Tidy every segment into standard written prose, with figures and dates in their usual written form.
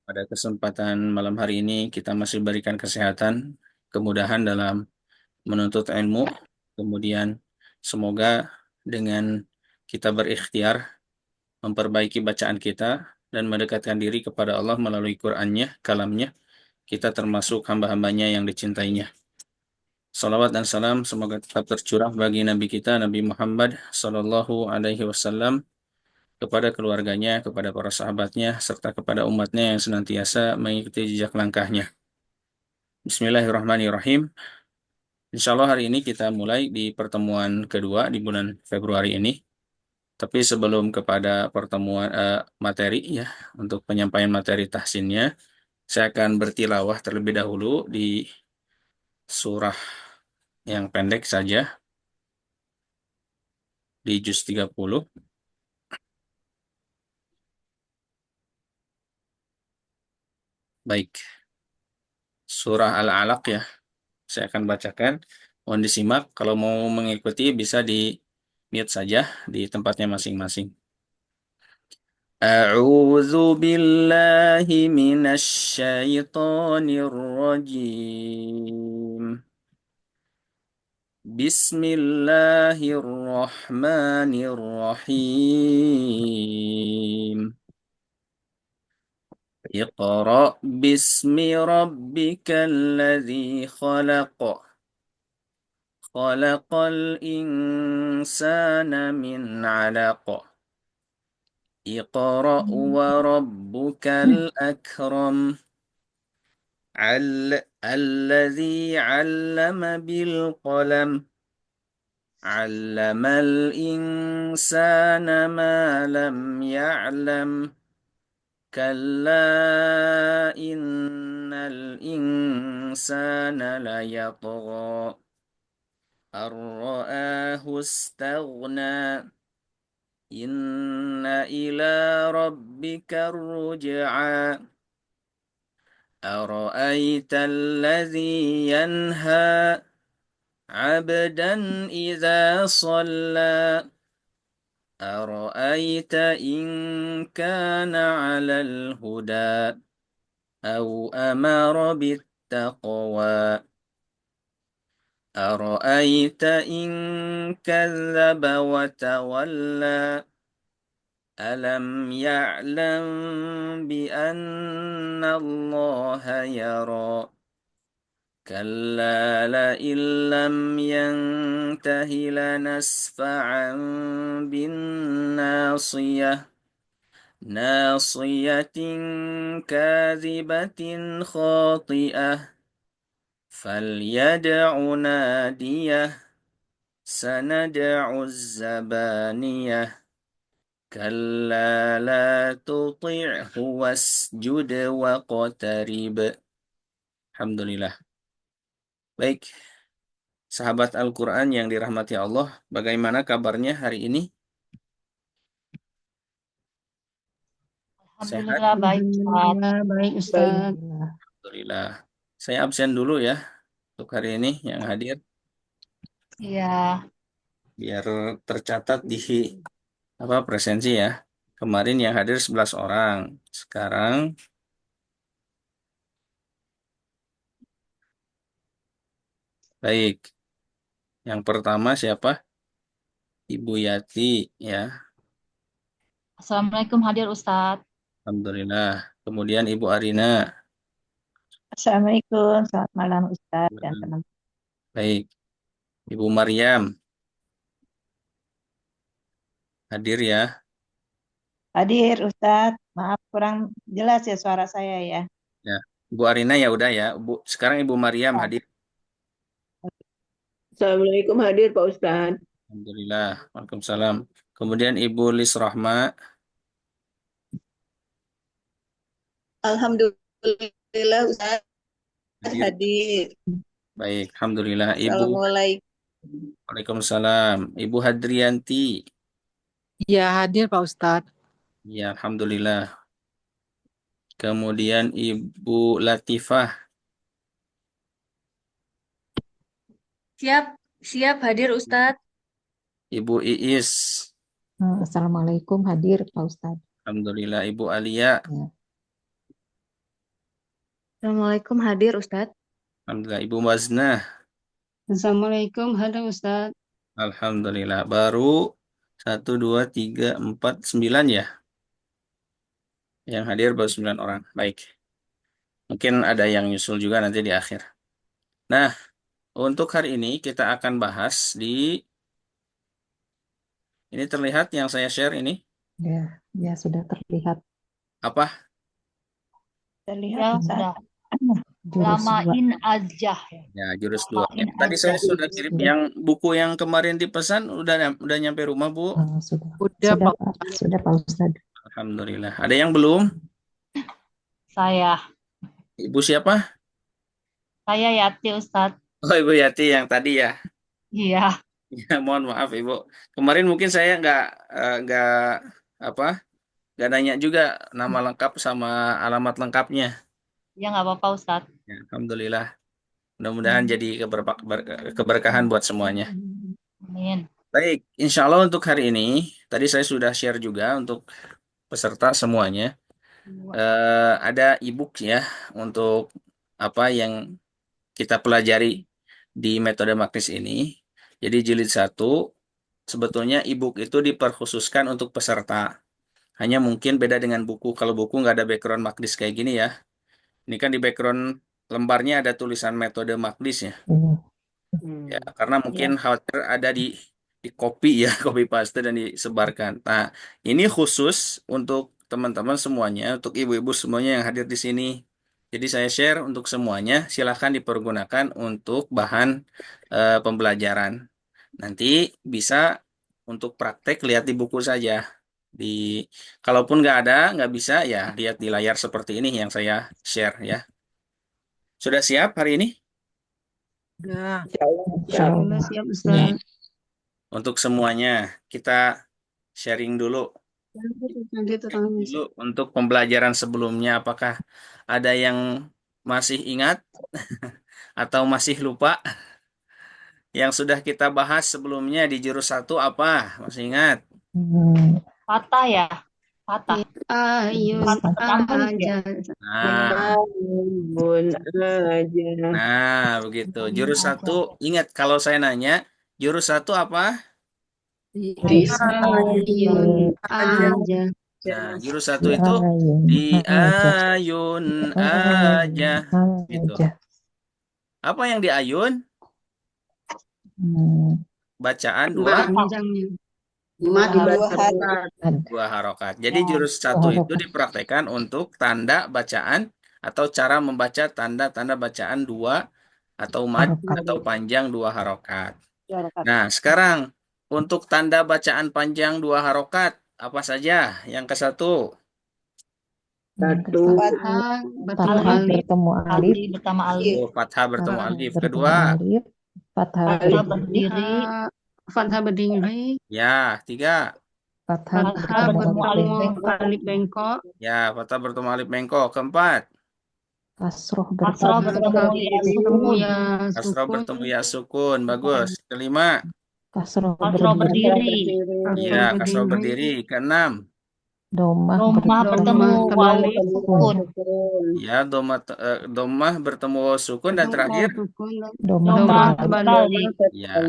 Pada kesempatan malam hari ini kita masih berikan kesehatan, kemudahan dalam menuntut ilmu. Kemudian semoga dengan kita berikhtiar memperbaiki bacaan kita dan mendekatkan diri kepada Allah melalui Qur'annya, kalamnya, kita termasuk hamba-hambanya yang dicintainya. Salawat dan salam semoga tetap tercurah bagi Nabi kita, Nabi Muhammad Sallallahu Alaihi Wasallam, kepada keluarganya, kepada para sahabatnya, serta kepada umatnya yang senantiasa mengikuti jejak langkahnya. Bismillahirrahmanirrahim. Insya Allah hari ini kita mulai di pertemuan kedua di bulan Februari ini. Tapi sebelum kepada pertemuan materi ya, untuk penyampaian materi tahsinnya, saya akan bertilawah terlebih dahulu di surah yang pendek saja, di juz 30. Baik, surah Al-Alaq ya, saya akan bacakan. Mohon disimak, kalau mau mengikuti bisa di mute saja di tempatnya masing-masing. أعوذ بالله من الشيطان الرجيم. بسم الله الرحمن الرحيم. اقرأ باسم ربك الذي خلق. خلق الإنسان من علق. اقرأ وربك الأكرم. الذي علم بالقلم. علم الإنسان ما لم يعلم. كلا إن الإنسان ليطغى أن رآه استغنى. إن إلى ربك الرجعى. أرأيت الذي ينهى عبدا إذا صلى. أرأيت إن كان على الهدى أو أمر بالتقوى. أرأيت إن كذب وتولى. ألم يعلم بأن الله يرى. كلا لئن لم ينته لنسفعا بالناصية. ناصية كاذبة خاطئة. فليدع ناديه. سندع الزبانية. كلا لا تطعه واسجد واقترب. Alhamdulillah. Baik, sahabat Al-Quran yang dirahmati Allah, bagaimana kabarnya hari ini? Sehat? Alhamdulillah baik, Ustaz. Alhamdulillah, baik Baik. Ustaz. Alhamdulillah. Saya absen dulu ya untuk hari ini yang hadir, Iya, biar tercatat di presensi ya. Kemarin yang hadir 11 orang. Sekarang baik. Yang pertama siapa? Ibu Yati ya. Assalamualaikum hadir Ustaz. Alhamdulillah. Kemudian Ibu Arina. Assalamualaikum, selamat malam Ustadz dan teman-teman. Baik. Ibu Maryam hadir ya. Hadir Ustadz, maaf kurang jelas ya suara saya ya. Ya. Ibu Arina ya udah ya. Bu, sekarang Ibu Maryam hadir. Assalamualaikum hadir Pak Ustadz. Alhamdulillah. Waalaikumsalam. Kemudian Ibu Lis Rahma Alhamdulillah Ustaz hadir. hadir. Baik, Alhamdulillah. Ibu, Assalamualaikum. Waalaikumsalam. Ibu Hadrianti. Ya, hadir Pak Ustadz. Ya, Alhamdulillah. Kemudian Ibu Latifah. Siap, siap hadir Ustaz. Ibu Iis. Assalamualaikum hadir Pak Ustadz. Alhamdulillah. Ibu Alia. Ya. Assalamualaikum hadir Ustadz. Alhamdulillah. Ibu Waznah. Assalamualaikum, halo Ustaz. Alhamdulillah. Baru 1, 2, 3, 4, 9 ya. Yang hadir baru 9 orang. Baik. Mungkin ada yang nyusul juga nanti di akhir. Nah, untuk hari ini kita akan bahas di... Ini terlihat yang saya share ini. Ya sudah terlihat. Apa? Terlihat Ya Ustaz. sudah. Jurus dua. Lamain aja. Ya, jurus 2. Lamain Tadi aja. saya sudah kirim Sudah. yang buku yang kemarin dipesan udah nyampe rumah, Bu. Sudah. Udah, Sudah, Pak. Pak. Sudah, Pak Ustadz. Alhamdulillah. Ada yang belum? Saya. Ibu siapa? Saya Yati Ustadz. Oh, Ibu Yati yang tadi ya. Iya. Ya, mohon maaf Ibu. Kemarin mungkin saya nggak nanya juga nama lengkap sama alamat lengkapnya. Ya nggak apa-apa Ustadz. Ya, Alhamdulillah. Mudah-mudahan jadi keberkahan buat semuanya. Amin. Baik, insya Allah untuk hari ini, tadi saya sudah share juga untuk peserta semuanya. Ada e-book ya untuk apa yang kita pelajari di metode magnis ini. Jadi jilid 1, sebetulnya e-book itu diperkhususkan untuk peserta. Hanya mungkin beda dengan buku. Kalau buku nggak ada background magnis kayak gini ya. Ini kan di background lembarnya ada tulisan metode magnis ya. Ya, karena mungkin khawatir ada di copy ya, copy paste dan disebarkan. Nah, ini khusus untuk teman-teman semuanya, untuk ibu-ibu semuanya yang hadir di sini. Jadi saya share untuk semuanya, silahkan dipergunakan untuk bahan pembelajaran. Nanti bisa untuk praktek lihat di buku saja. Kalaupun nggak bisa ya lihat di layar seperti ini yang saya share ya. Sudah siap hari ini? Udah. Insya Alhamdulillah Allah. siap Ustaz. Untuk semuanya kita sharing dulu Nanti terang untuk pembelajaran sebelumnya, apakah ada yang masih ingat atau masih lupa yang sudah kita bahas sebelumnya di jurus 1 apa? Masih ingat? Patah ya. Patah. Ayun Patah aja. Bun aja. Nah, begitu. Jurus 1, ingat kalau saya nanya, jurus 1 apa? Ayun aja. Nah, jurus 1 itu di ayun aja. Gitu. Apa yang di ayun? Bacaan dua Panjangnya. harokat. Jadi jurus 1 itu dipraktekkan untuk tanda bacaan atau cara membaca tanda-tanda bacaan 2 atau mad atau panjang 2 harokat. Nah, sekarang untuk tanda bacaan panjang 2 harokat apa saja? Yang ke 1. Fathah bertemu alif. Bertemu alif. Oh, fathah bertemu alif. Kedua. Fathah Fathah berdiri. Fathah berdiri. Ya, 3. Fathah bertemu alif bengkok. Ya, fathah bertemu alif bengkok. Keempat. Kasroh Kasroh bertemu ya sukun. Kasroh bertemu ya sukun. Bagus. Kelima. Kasroh Kasroh berdiri. Ya, kasroh berdiri. Keenam. Domah bertemu waw sukun. Ya, domah bertemu waw sukun dan terakhir. Domah berbalik. Ya.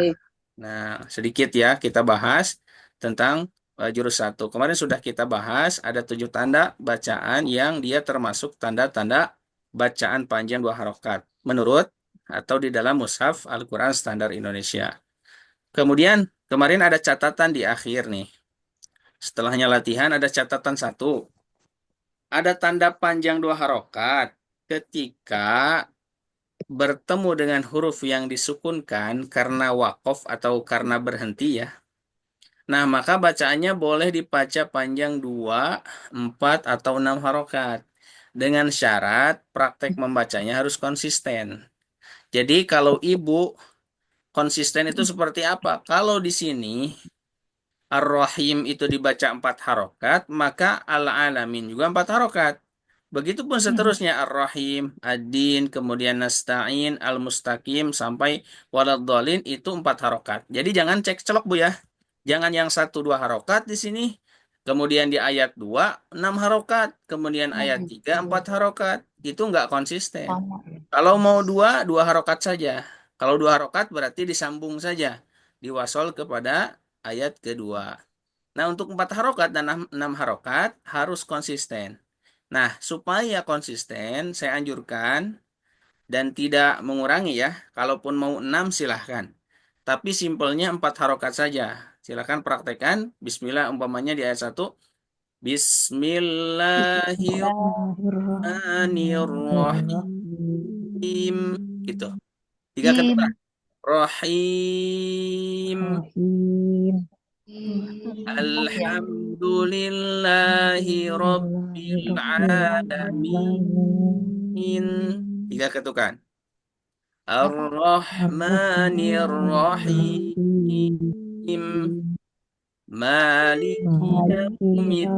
Nah, sedikit ya kita bahas tentang jurus 1. Kemarin sudah kita bahas ada 7 tanda bacaan yang dia termasuk tanda-tanda bacaan panjang 2 harokat menurut atau di dalam mushaf Al-Quran Standar Indonesia. Kemudian kemarin ada catatan di akhir nih. Setelahnya latihan ada catatan 1. Ada tanda panjang 2 harokat ketika bertemu dengan huruf yang disukunkan karena wakof atau karena berhenti ya. Nah, maka bacaannya boleh dibaca panjang 2, 4, atau 6 harokat. Dengan syarat praktek membacanya harus konsisten. Jadi kalau ibu konsisten itu seperti apa? Kalau di sini Ar-Rahim itu dibaca 4 harokat, maka Al-Alamin juga 4 harokat. Begitupun seterusnya Ar-Rahim, Ad-Din, kemudian Nasta'in, Al-Mustaqim, sampai Waladhdallin itu 4 harokat. Jadi jangan cek-celok Bu ya. Jangan yang 1-2 harokat di sini. Kemudian di ayat 2, 6 harokat. Kemudian ayat 3, 4 harokat. itu nggak konsisten. Sama. Kalau mau dua harokat saja. Kalau dua harokat berarti disambung saja. Diwasol kepada ayat kedua. Nah, untuk 4 harokat dan 6 harokat harus konsisten. Nah, supaya konsisten, saya anjurkan dan tidak mengurangi ya. Kalaupun mau 6 silahkan. Tapi simpelnya 4 harokat saja. Silahkan praktekkan. Bismillah umpamanya di ayat 1. Bismillahirrahmanirrahim. Gitu. 3 ketukan. Rahim. Rahim. Alhamdulillahi Rabbil Alamin. 3 ketukan. Ar-Rahmanir-Rahim. Maliki Yaumiddin.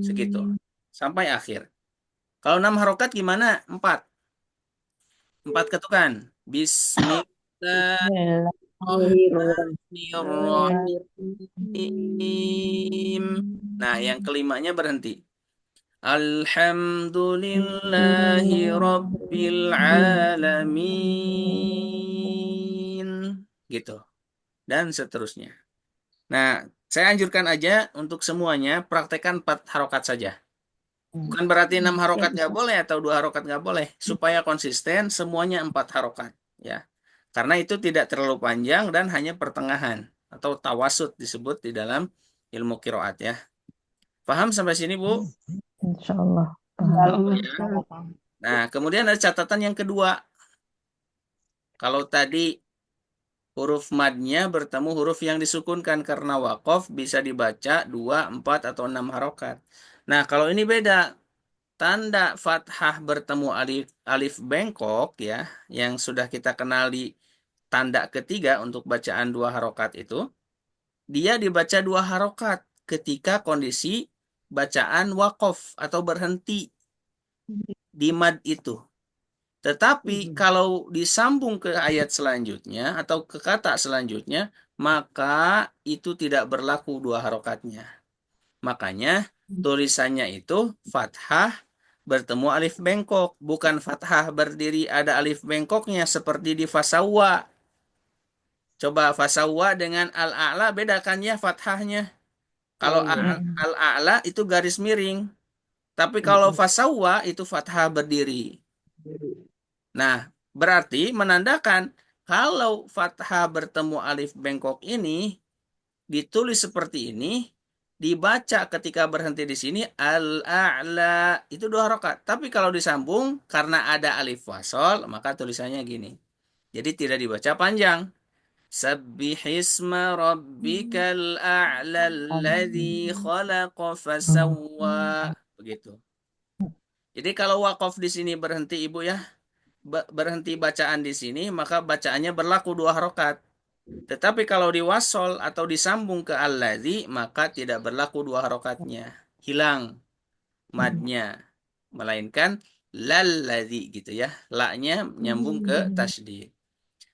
Segitu. Sampai akhir. Kalau 6 harokat gimana? 4. 4 ketukan. Bismillahirrahmanirrahim. Nah, yang kelimanya berhenti. Alhamdulillahi Rabbil Alamin. Gitu. Dan seterusnya. Nah, saya anjurkan aja untuk semuanya praktekkan 4 harokat saja. Bukan berarti 6 harokat nggak boleh atau 2 harokat nggak boleh. Supaya konsisten semuanya 4 harokat. Ya. Karena itu tidak terlalu panjang dan hanya pertengahan. Atau tawasud disebut di dalam ilmu qiraat ya. Paham sampai sini, Bu? Insya Allah. Ya. Nah, kemudian ada catatan yang kedua. Kalau tadi huruf madnya bertemu huruf yang disukunkan karena waqaf bisa dibaca 2, 4, atau 6 harokat. Nah, kalau ini beda. Tanda fathah bertemu alif bengkok ya, yang sudah kita kenal di tanda ketiga untuk bacaan 2 harokat itu, dia dibaca 2 harokat ketika kondisi bacaan waqaf atau berhenti di mad itu. Tetapi kalau disambung ke ayat selanjutnya atau ke kata selanjutnya, maka itu tidak berlaku 2 harokatnya. Makanya tulisannya itu fathah bertemu alif bengkok, bukan fathah berdiri ada alif bengkoknya seperti di fasawa. Coba fasawa dengan al-a'la bedakan ya fathahnya. Kalau al-a'la itu garis miring, tapi kalau fasawa itu fathah berdiri. Nah, berarti menandakan kalau fathah bertemu alif bengkok ini ditulis seperti ini, dibaca ketika berhenti di sini al-a'la itu 2 harokat. Tapi kalau disambung karena ada alif wasol maka tulisannya gini. Jadi tidak dibaca panjang. Sabbihisma rabbikal a'la alladzi khalaqa fasawwa. Begitu. Jadi kalau waqaf di sini berhenti Ibu ya, berhenti bacaan di sini maka bacaannya berlaku 2 harokat. Tetapi kalau diwasol atau disambung ke alladzi maka tidak berlaku 2 harokatnya. Hilang madnya. Melainkan lalladzi gitu ya. La-nya nyambung ke tasydid.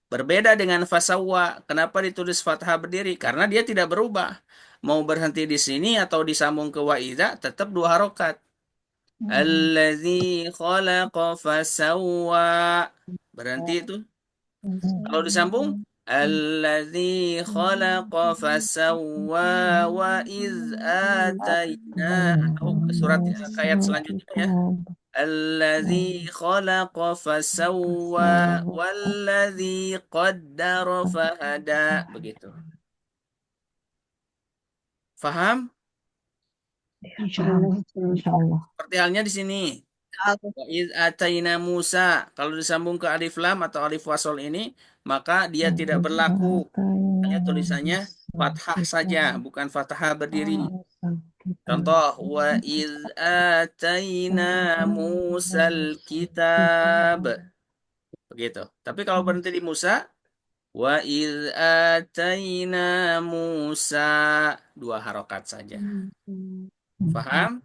Berbeda dengan fasawwa. Kenapa ditulis fathah berdiri? Karena dia tidak berubah. Mau berhenti di sini atau disambung ke wa'idha tetap 2 harokat. Alladzi khalaqa fasawwa. Berhenti itu. Kalau disambung alladzi khalaqa fasawwa wa iz atayna atau surat ayat selanjutnya ya. Alladzi khalaqa fasawwa walladzi qaddara fahada. Begitu. Faham? Insya Allah. Seperti halnya di sini. Wa iz atayna Musa. Kalau disambung ke alif lam atau alif wasol ini, maka dia tidak berlaku. Hanya tulisannya fathah saja, bukan fathah berdiri. Contoh, wa iz atayna Musal kitab. Begitu. Tapi kalau berhenti di Musa, wa iz atayna Musa 2 harokat saja. Faham?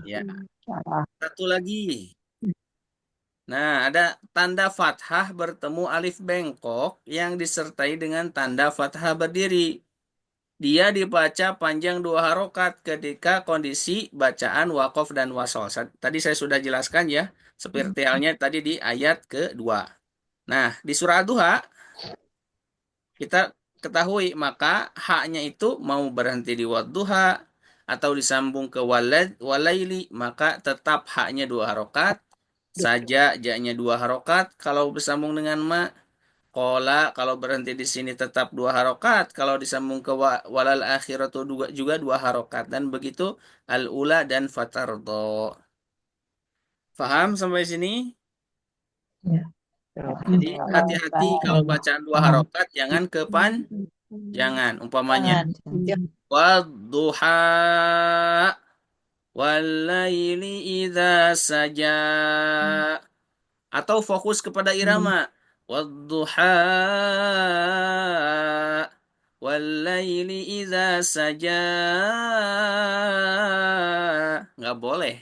Ya. Satu lagi. Nah, ada tanda fathah bertemu alif bengkok yang disertai dengan tanda fathah berdiri. dia dibaca panjang 2 harokat ketika kondisi bacaan wakof dan wasol. Tadi saya sudah jelaskan ya, seperti halnya tadi di ayat kedua. Nah, di surah Ad-Duha kita ketahui maka haknya itu mau berhenti di wadduha atau disambung ke walaili, maka tetap haknya 2 harokat saja, jaknya 2 harokat kalau bersambung dengan ma. Kola kalau berhenti di sini tetap 2 harokat, kalau disambung ke walal akhiratu juga 2 harokat, dan begitu al ula dan fatardo. Faham sampai sini? Ya. Jadi Allah, hati-hati kalau Allah. bacaan 2 harokat, jangan jangan. Umpamanya wadduha walaili idza saja, atau fokus kepada irama wadduha walaili idza saja, nggak boleh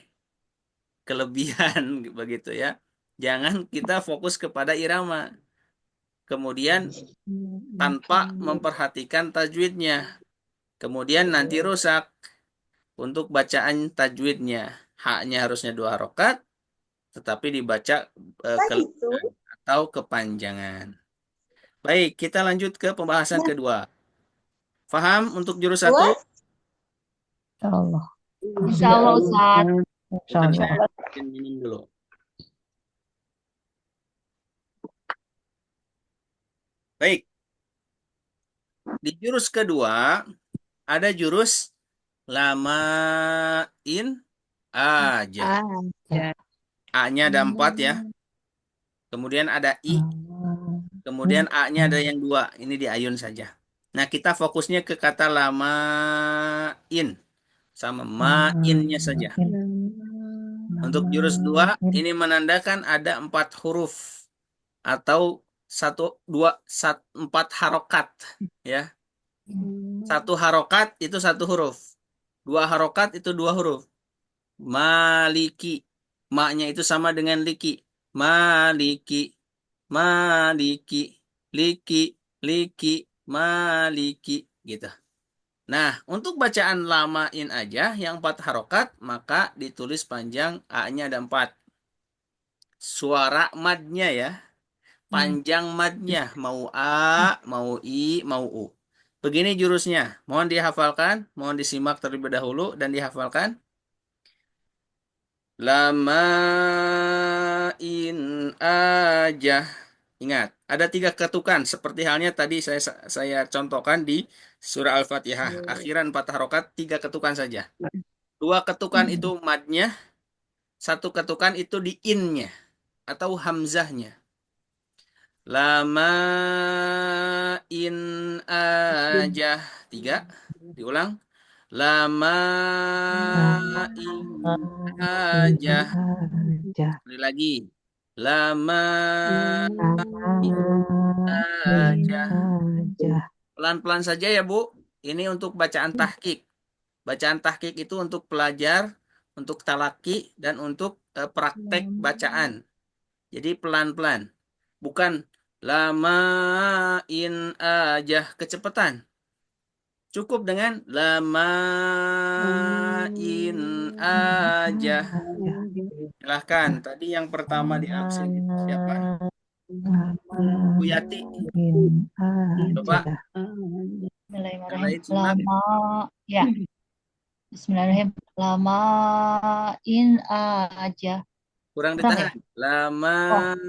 kelebihan begitu ya. Jangan kita fokus kepada irama kemudian tanpa memperhatikan tajwidnya, kemudian nanti rusak untuk bacaan tajwidnya. Haknya harusnya 2 harokat tetapi dibaca kelebihan atau kepanjangan. Baik, kita lanjut ke pembahasan kedua. Faham untuk jurus 1? Insya Allah. Insya Allah Ustaz. Insya Allah. Minum dulu. Baik. Di jurus kedua ada jurus lamain aja. A-nya ada 4 ya. Kemudian ada I. Kemudian A-nya ada yang 2. Ini diayun saja. Nah, kita fokusnya ke kata lamain. Sama mainnya saja. Untuk jurus 2, ini menandakan ada 4 huruf. Atau 4 harokat. Ya. 1 harokat itu 1 huruf. 2 harokat itu 2 huruf. Maliki. Ma-nya itu sama dengan liki. Maliki. Maliki. Liki. Liki. Maliki. Gitu. Nah, untuk bacaan lamain aja yang 4 harokat, maka ditulis panjang, A-nya ada 4. Suara madnya ya. Panjang madnya. Mau A, mau I, mau U. Begini jurusnya. Mohon dihafalkan. Mohon disimak terlebih dahulu dan dihafalkan. Lamain aja. Ingat, ada 3 ketukan. Seperti halnya tadi saya contohkan di surah Al-Fatihah. Akhiran 4 harokat, 3 ketukan saja. 2 ketukan itu madnya. 1 ketukan itu di innya atau hamzahnya. Lamain aja. 3. Diulang. Lamain aja. Sekali lagi. Lamain aja. Pelan-pelan saja ya Bu. Ini untuk bacaan tahqiq. Bacaan tahqiq itu untuk pelajar, untuk talaki, dan untuk praktek bacaan. Jadi pelan-pelan. Bukan lamain aja kecepatan. Cukup dengan lamain aja. Silahkan. Tadi yang pertama di absen itu siapa? Bu Yati. Coba. Bismillahirrahmanirrahim. Lama, ya. Bismillahirrahmanirrahim. Lamain aja. Kurang Kurang ditahan. Lamain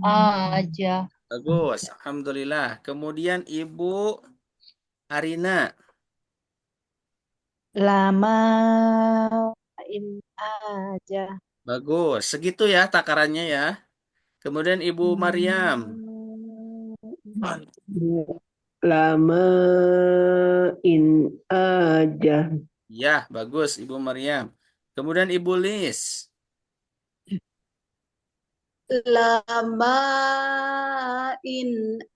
aja. Bagus. Alhamdulillah. Kemudian Ibu Arina. Lamain aja. Bagus. Segitu ya takarannya ya. Kemudian Ibu Maryam. Lamain aja. Ya, bagus Ibu Maryam. Kemudian Ibu Lis. Lamain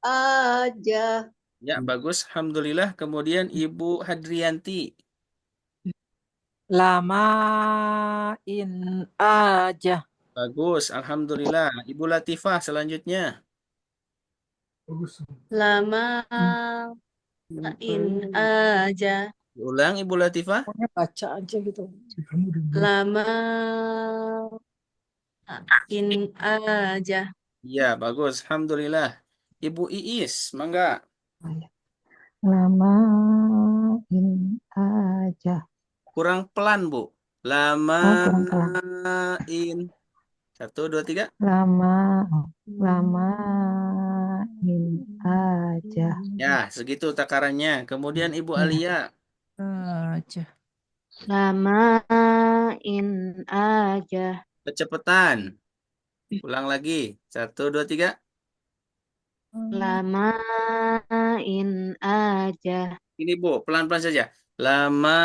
aja. Ya, bagus. Alhamdulillah. Kemudian Ibu Hadrianti. Lamain aja. Bagus. Alhamdulillah. Ibu Latifah selanjutnya. Lama in aja. Ulang Ibu Latifah. Pokoknya baca aja gitu. Lama in aja. Iya, bagus. Alhamdulillah. Ibu Iis, mangga. Lamain aja. Kurang pelan, Bu. Kurang pelan. Lamain. 1, 2, 3. Lamain aja. Ya, segitu takarannya. Kemudian Ibu Ya. Alia. Aja. Lamain aja. Kecepatan. Ulang lagi. 1, 2, 3. Lamain aja. Ini Bu, pelan-pelan saja. Lamain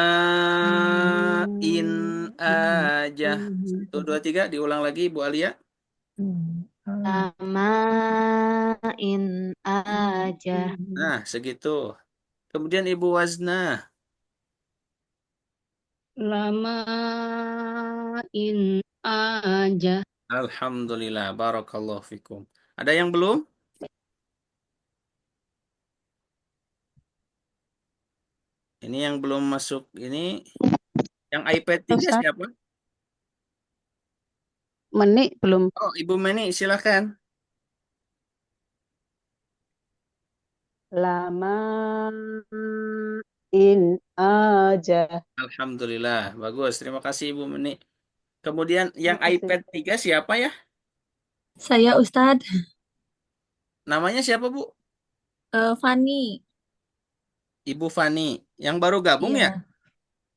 aja. 1, 2, 3. Diulang lagi Ibu Alia. Lamain aja. Nah, segitu. Kemudian Ibu Wazna. Lamain aja. Alhamdulillah. Barakallahu fikum. Ada yang belum? Ini yang belum masuk. Ini yang iPad 3 Ustaz, siapa? Menik belum. Oh, Ibu Meni, silakan. Lamain aja. Alhamdulillah. Bagus. Terima kasih Ibu Meni. Kemudian yang Terima kasih. iPad 3 siapa ya? Saya Ustadz Namanya siapa, Bu? Fani. Ibu Fani. Yang baru gabung Iya. ya?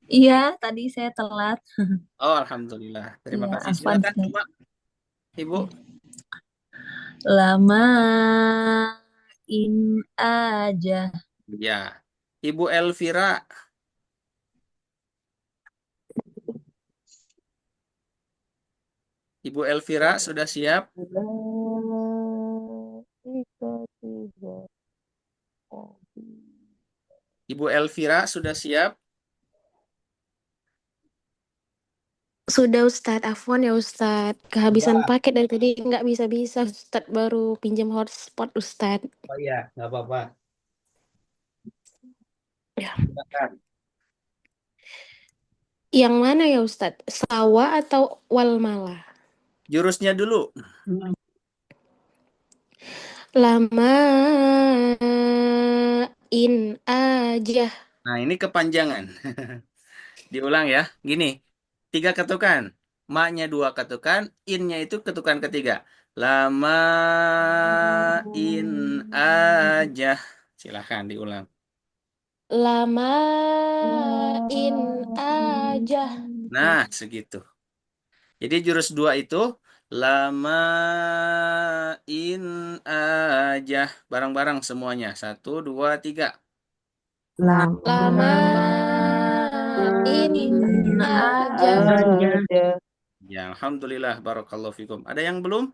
Iya, tadi saya telat. Oh, Alhamdulillah. Terima Iya, kasih. afwan Silakan Ustaz. coba, Ibu. Lamain aja. Ya. Ibu Elvira. Ibu Elvira sudah siap? Ibu Elvira sudah siap? Sudah Ustadz, Afwan ya Ustadz. Kehabisan paket dari tadi nggak bisa-bisa Ustadz, baru pinjam hotspot Ustadz. Oh iya, nggak apa-apa. Ya. Silakan. Yang mana ya Ustadz? Sawa atau Walmala? Jurusnya dulu. Lamain aja. Nah, ini kepanjangan. Diulang ya. Gini, 3 ketukan. Ma-nya 2 ketukan, in-nya itu ketukan ketiga. Lamain aja. Silahkan diulang. Lamain aja. Nah, segitu. Jadi jurus 2 itu lamain aja. Bareng-bareng semuanya. 1, 2, 3. Lamain aja. Ya, Alhamdulillah. Barakallahu fikum. Ada yang belum?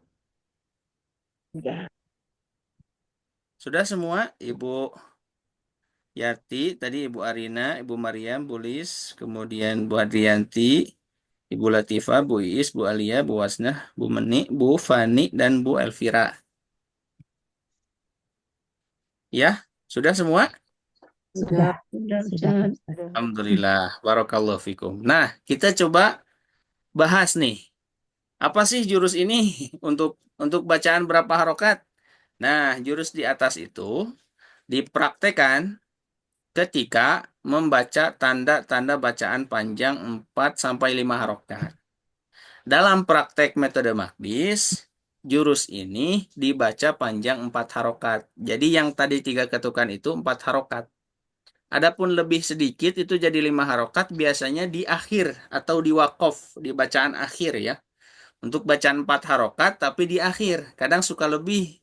Sudah semua? Ibu Yati, tadi Ibu Arina, Ibu Mariam, Bu Lis, kemudian Bu Adrianti, Ibu Latifah, Bu Iis, Bu Alia, Bu Wasnah, Bu Meni, Bu Fani, dan Bu Elvira. Ya, sudah semua? Sudah. Sudah Sudah. Ustadz. Alhamdulillah. Barakallahu fikum. Nah, kita coba bahas nih. Apa sih jurus ini untuk bacaan berapa harokat? Nah, jurus di atas itu dipraktekan ketika membaca tanda-tanda bacaan panjang 4 sampai 5 harokat. Dalam praktek metode Magdis, jurus ini dibaca panjang 4 harokat. Jadi yang tadi 3 ketukan itu 4 harokat. Adapun lebih sedikit itu jadi 5 harokat biasanya di akhir atau di wakof, di bacaan akhir ya. Untuk bacaan 4 harokat tapi di akhir. Kadang suka lebih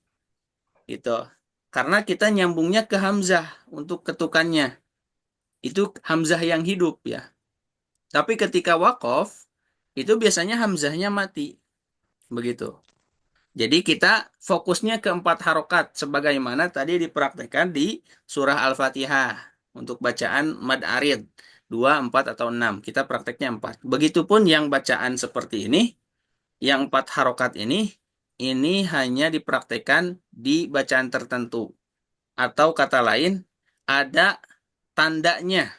gitu. Karena kita nyambungnya ke hamzah untuk ketukannya. Itu hamzah yang hidup ya. Tapi ketika wakof, itu biasanya hamzahnya mati. Begitu. Jadi kita fokusnya ke 4 harokat. Sebagaimana tadi dipraktekkan di surah Al-Fatihah. Untuk bacaan mad arid. 2, 4, atau 6. Kita prakteknya 4. Begitupun yang bacaan seperti ini. Yang 4 harokat ini. ini hanya dipraktekkan di bacaan tertentu. Atau kata lain, ada tandanya.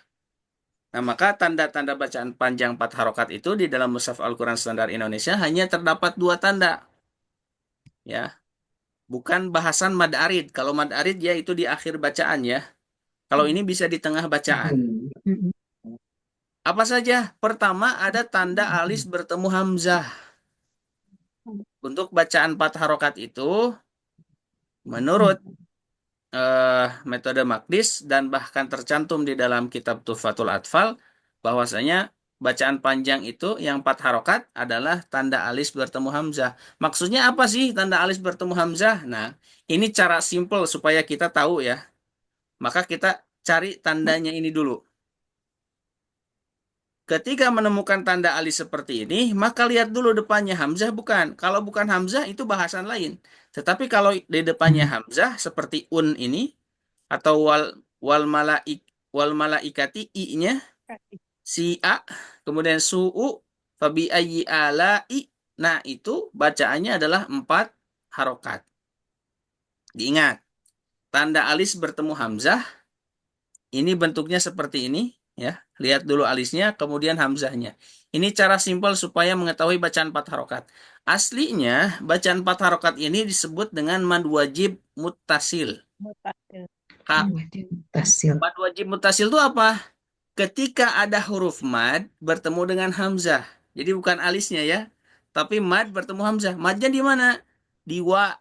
Nah, maka tanda-tanda bacaan panjang 4 harokat itu di dalam Mushaf Al-Quran Standar Indonesia hanya terdapat 2 tanda. Ya, bukan bahasan mad arid. Kalau mad arid ya itu di akhir bacaan ya. Kalau ini bisa di tengah bacaan. Apa saja? Pertama ada tanda alis bertemu hamzah. Untuk bacaan 4 harokat itu, menurut metode Maqdis dan bahkan tercantum di dalam kitab Tuhfatul Atfal, bahwasanya bacaan panjang itu yang 4 harokat adalah tanda alis bertemu hamzah. Maksudnya apa sih tanda alis bertemu hamzah? Nah, ini cara simple supaya kita tahu ya. Maka kita cari tandanya ini dulu. Ketika menemukan tanda alis seperti ini, maka lihat dulu depannya hamzah bukan. Kalau bukan hamzah itu bahasan lain. Tetapi kalau di depannya hamzah seperti ini atau wal malaikati i-nya si a, kemudian su'u fabi ayyi ala'i. Nah, itu bacaannya adalah 4 harokat. Diingat, tanda alis bertemu hamzah ini bentuknya seperti ini ya. Lihat dulu alisnya, kemudian hamzahnya. Ini cara simpel supaya mengetahui bacaan 4 harokat. Aslinya, bacaan 4 harokat ini disebut dengan mad wajib muttasil. Mutasil. Mad wajib muttasil itu apa? Ketika ada huruf mad bertemu dengan hamzah. Jadi bukan alisnya ya, tapi mad bertemu hamzah. Madnya di mana? Di wa.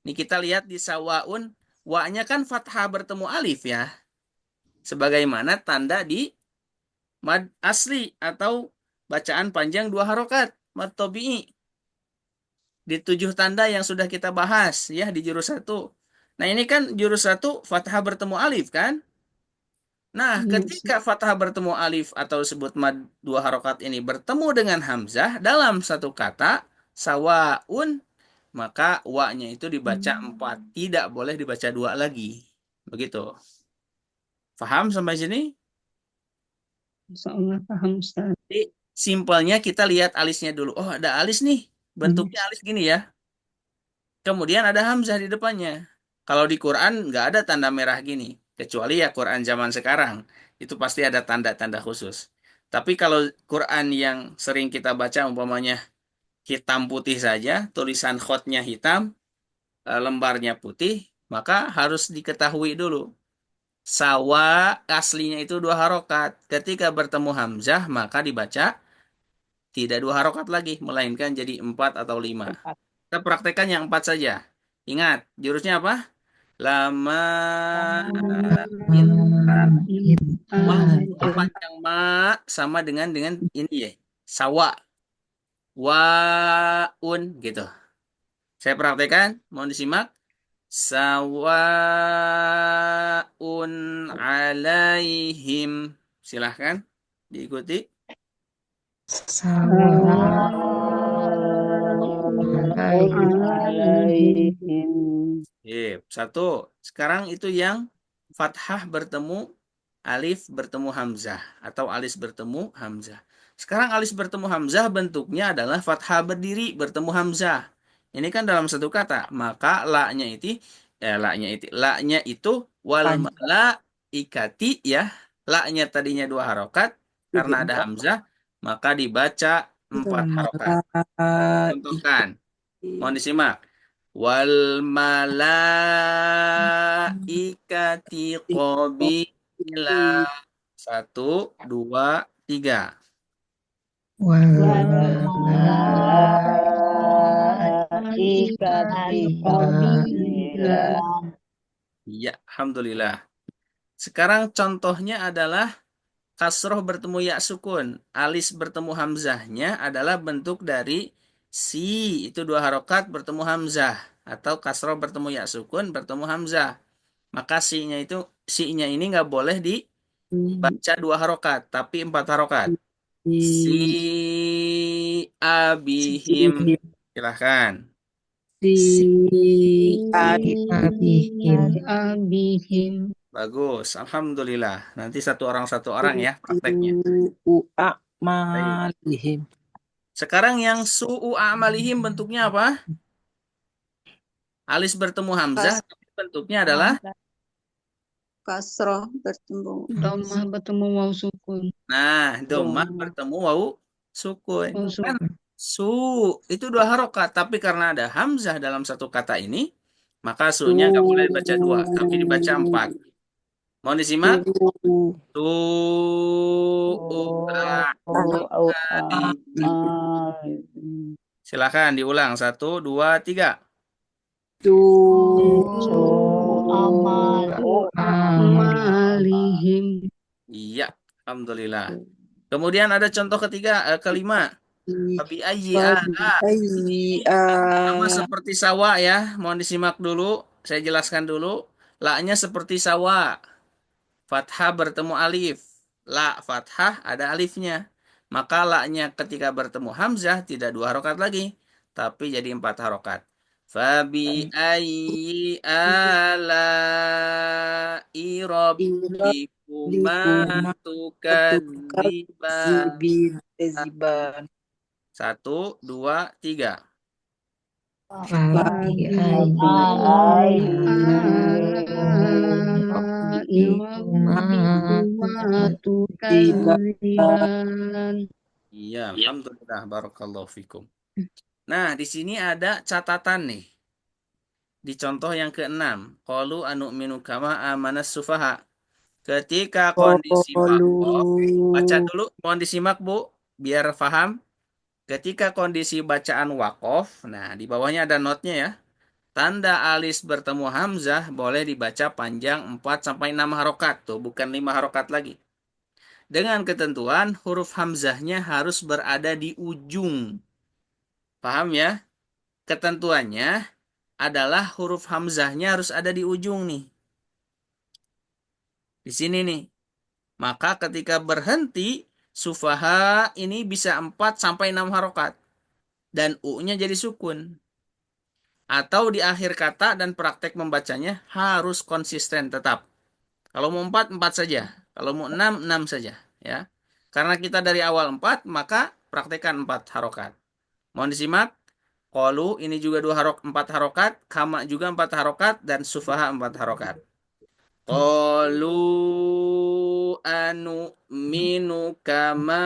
Ini kita lihat di sawaun, wa-nya kan fathah bertemu alif ya. Sebagaimana tanda di mad asli atau bacaan panjang 2 harokat, mad tabi'i. Di 7 tanda yang sudah kita bahas ya di jurus 1. Nah, ini kan jurus 1 fathah bertemu alif kan? Nah, ketika fathah bertemu alif atau disebut mad 2 harokat ini bertemu dengan hamzah dalam satu kata sawaun, maka wa-nya itu dibaca 4, tidak boleh dibaca 2 lagi. Begitu. Paham sampai sini? Insyaallah paham Ustaz. Jadi simpelnya kita lihat alisnya dulu. Oh, ada alis nih. Bentuknya alis gini ya. Kemudian ada hamzah di depannya. Kalau di Quran nggak ada tanda merah gini. Kecuali ya Quran zaman sekarang. Itu pasti ada tanda-tanda khusus. Tapi kalau Quran yang sering kita baca umpamanya hitam putih saja, tulisan khotnya hitam, lembarnya putih, maka harus diketahui dulu. Sawa aslinya itu 2 harokat. Ketika bertemu hamzah maka dibaca tidak 2 harokat lagi, melainkan jadi 4 atau 5. Kita praktekkan yang 4 saja. Ingat, jurusnya apa? Lama panjang ma sama dengan ini ya. Sawa. Waun gitu. Saya praktekkan, mohon disimak. Sawaun alaihim. Silahkan diikuti. Alaihim. Satu. Sekarang itu yang fathah bertemu alif bertemu hamzah atau alis bertemu hamzah. Sekarang alis bertemu hamzah bentuknya adalah fathah berdiri bertemu hamzah. Ini kan dalam satu kata, maka la-nya itu wal malaikati ya. La-nya tadinya 2 harokat, karena ada hamzah, maka dibaca 4 harokat. Contohkan, mohon disimak. Wal malaikati qabila. 1, 2, 3. Ya, alhamdulillah. Sekarang contohnya adalah kasroh bertemu ya sukun. Alis bertemu hamzahnya adalah bentuk dari si, itu 2 harokat bertemu hamzah. Atau kasroh bertemu ya sukun bertemu hamzah. Maka si-nya ini nggak boleh dibaca 2 harokat, tapi 4 harokat. Si abihim. Silahkan. Si abihim. Bagus, alhamdulillah. Nanti satu orang ya prakteknya. Amalihim. Sekarang yang su'u amalihim bentuknya apa? Alis bertemu hamzah, Kas- tapi bentuknya adalah Kasroh bertemu. Dhammah bertemu waw sukun. dhammah bertemu wawu sukun. Waw Kan sukun. su itu 2 harokat, tapi karena ada hamzah dalam satu kata ini, maka su-nya nggak boleh dibaca 2, tapi dibaca 4. Mau disimak? Tu Silakan diulang. 1, 2, 3. Amalihim. Iya, alhamdulillah. Kemudian ada contoh kelima. Fabi ayyi sama seperti sawa ya. Mohon disimak dulu. Saya jelaskan dulu. La-nya seperti sawa. Fathah bertemu alif. La fathah ada alifnya. Maka la-nya ketika bertemu hamzah tidak 2 harokat lagi, tapi jadi 4 harokat. Fabi ayyi ala'i rabbikuma tukadziban. 1, 2, 3. Iya, alhamdulillah, barakallahu fikum. Nah, di sini ada catatan nih. Di contoh yang ke-6, qalu anu'minu kama amanas sufaha. Ketika kondisi waqaf, baca dulu, mohon disimak Bu, biar paham. Ketika kondisi bacaan waqaf, nah di bawahnya ada notnya ya. Tanda alis bertemu hamzah boleh dibaca panjang 4 sampai 6 harokat, tuh bukan 5 harokat lagi. Dengan ketentuan huruf hamzahnya harus berada di ujung. Paham ya? Ketentuannya adalah huruf hamzahnya harus ada di ujung nih. Di sini nih. Maka ketika berhenti, sufaha ini bisa 4 sampai 6 harokat. Dan U-nya jadi sukun. Atau di akhir kata dan praktek membacanya harus konsisten tetap. Kalau mau 4, 4 saja. Kalau mau 6, 6 saja. Ya. Karena kita dari awal 4, maka praktekkan 4 harokat. Mohon disimak. Qalu ini juga 4 harokat. Kama juga 4 harokat. Dan sufaha 4 harokat. Qalu anu'minu kama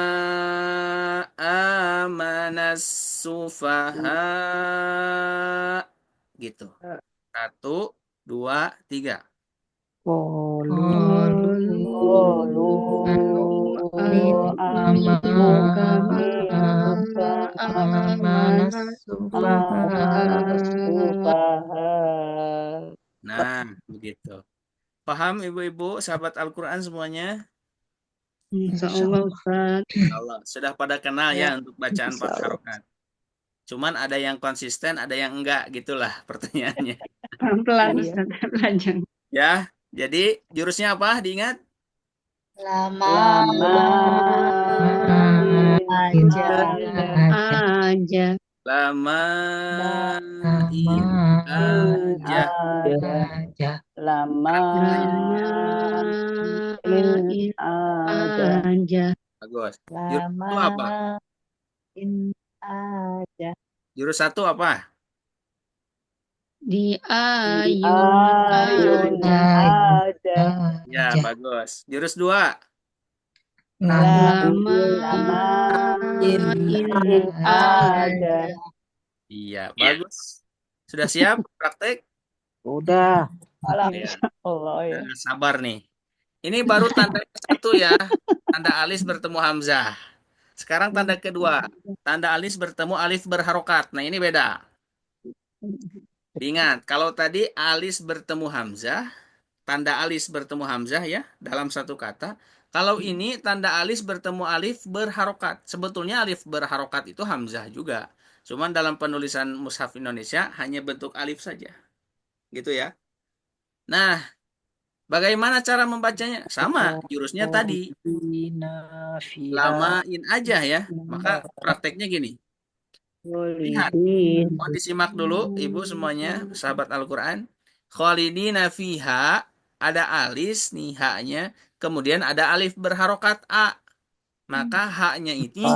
amanas sufaha. Gitu. 1, 2, 3. Nah, begitu. Paham ibu-ibu, sahabat Al-Quran semuanya? Insyaallah Ustaz. Allah, sudah pada kenal ya untuk bacaan 4 harokat. Cuman ada yang konsisten, ada yang enggak, gitulah pertanyaannya. Pelan-pelan Ustaz, belajar. Ya, jadi jurusnya apa? Diingat? Lama aja. Lama aja. Lama aja. Bagus. Jurus 1 apa? aja. Jurus 1 apa? Di ayun ada. Ya, bagus. Jurus 2. lama Ada. Iya, bagus. Sudah siap praktek? Udah. Allah ya. Sabar nih. Ini baru tanda 1 ya. Tanda alis bertemu hamzah. Sekarang tanda kedua. Tanda alis bertemu alif berharokat. Nah, ini beda. Ingat, kalau tadi alis bertemu hamzah, tanda alis bertemu hamzah ya, dalam satu kata. Kalau ini tanda alis bertemu alif berharokat. Sebetulnya alif berharokat itu hamzah juga. Cuman dalam penulisan Mushaf Indonesia hanya bentuk alif saja. Gitu ya. Nah, bagaimana cara membacanya? Sama, jurusnya tadi. Lamain aja ya. Maka prakteknya gini. Lihat. Mau disimak dulu Ibu semuanya, sahabat Al-Quran. Khalidina fiha, ada alis nih haknya. Kemudian ada alif berharokat A. Maka haknya ini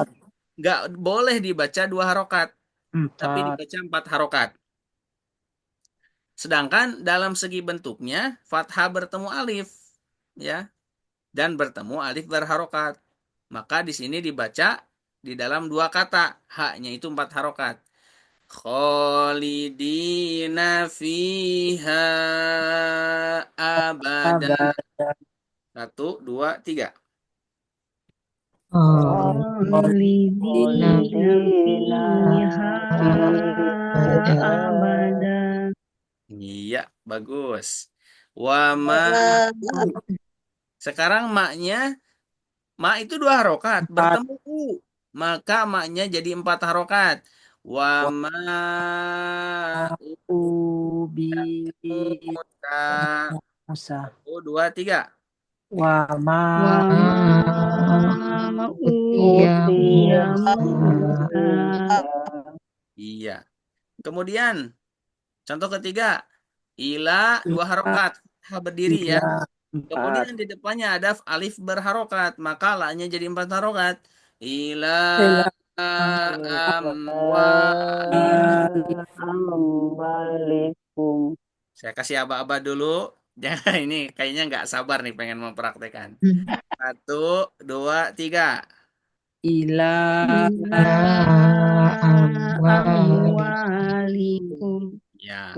nggak boleh dibaca 2 harokat. Tapi dibaca 4 harokat. Sedangkan dalam segi bentuknya fathah bertemu alif, ya, dan bertemu alif berharokat. Maka di sini dibaca di dalam dua kata, haknya itu 4 harokat. Khalidina fiha abada. 1, 2, 3. Khalidina Khalidina fiha fiha abada. Iya, bagus. Wa ma. Sekarang maknya, ma itu 2 harokat, 4 bertemu u. Maka maknya jadi 4 harokat. Wa ma ubi Musa. Musa 1, 2, 3. wa ma Wa ma utiya Musa. Iya. Kemudian contoh ketiga, ila 2 harokat, ha berdiri ya. ila 4 Kemudian di depannya ada alif berharokat, maka la-nya jadi 4 harokat. Ila ila amwalikum. Saya kasih aba-aba dulu. Jangan, ini kayaknya nggak sabar nih pengen mempraktekkan. 1, 2, 3. ila Amwalikum. Ya.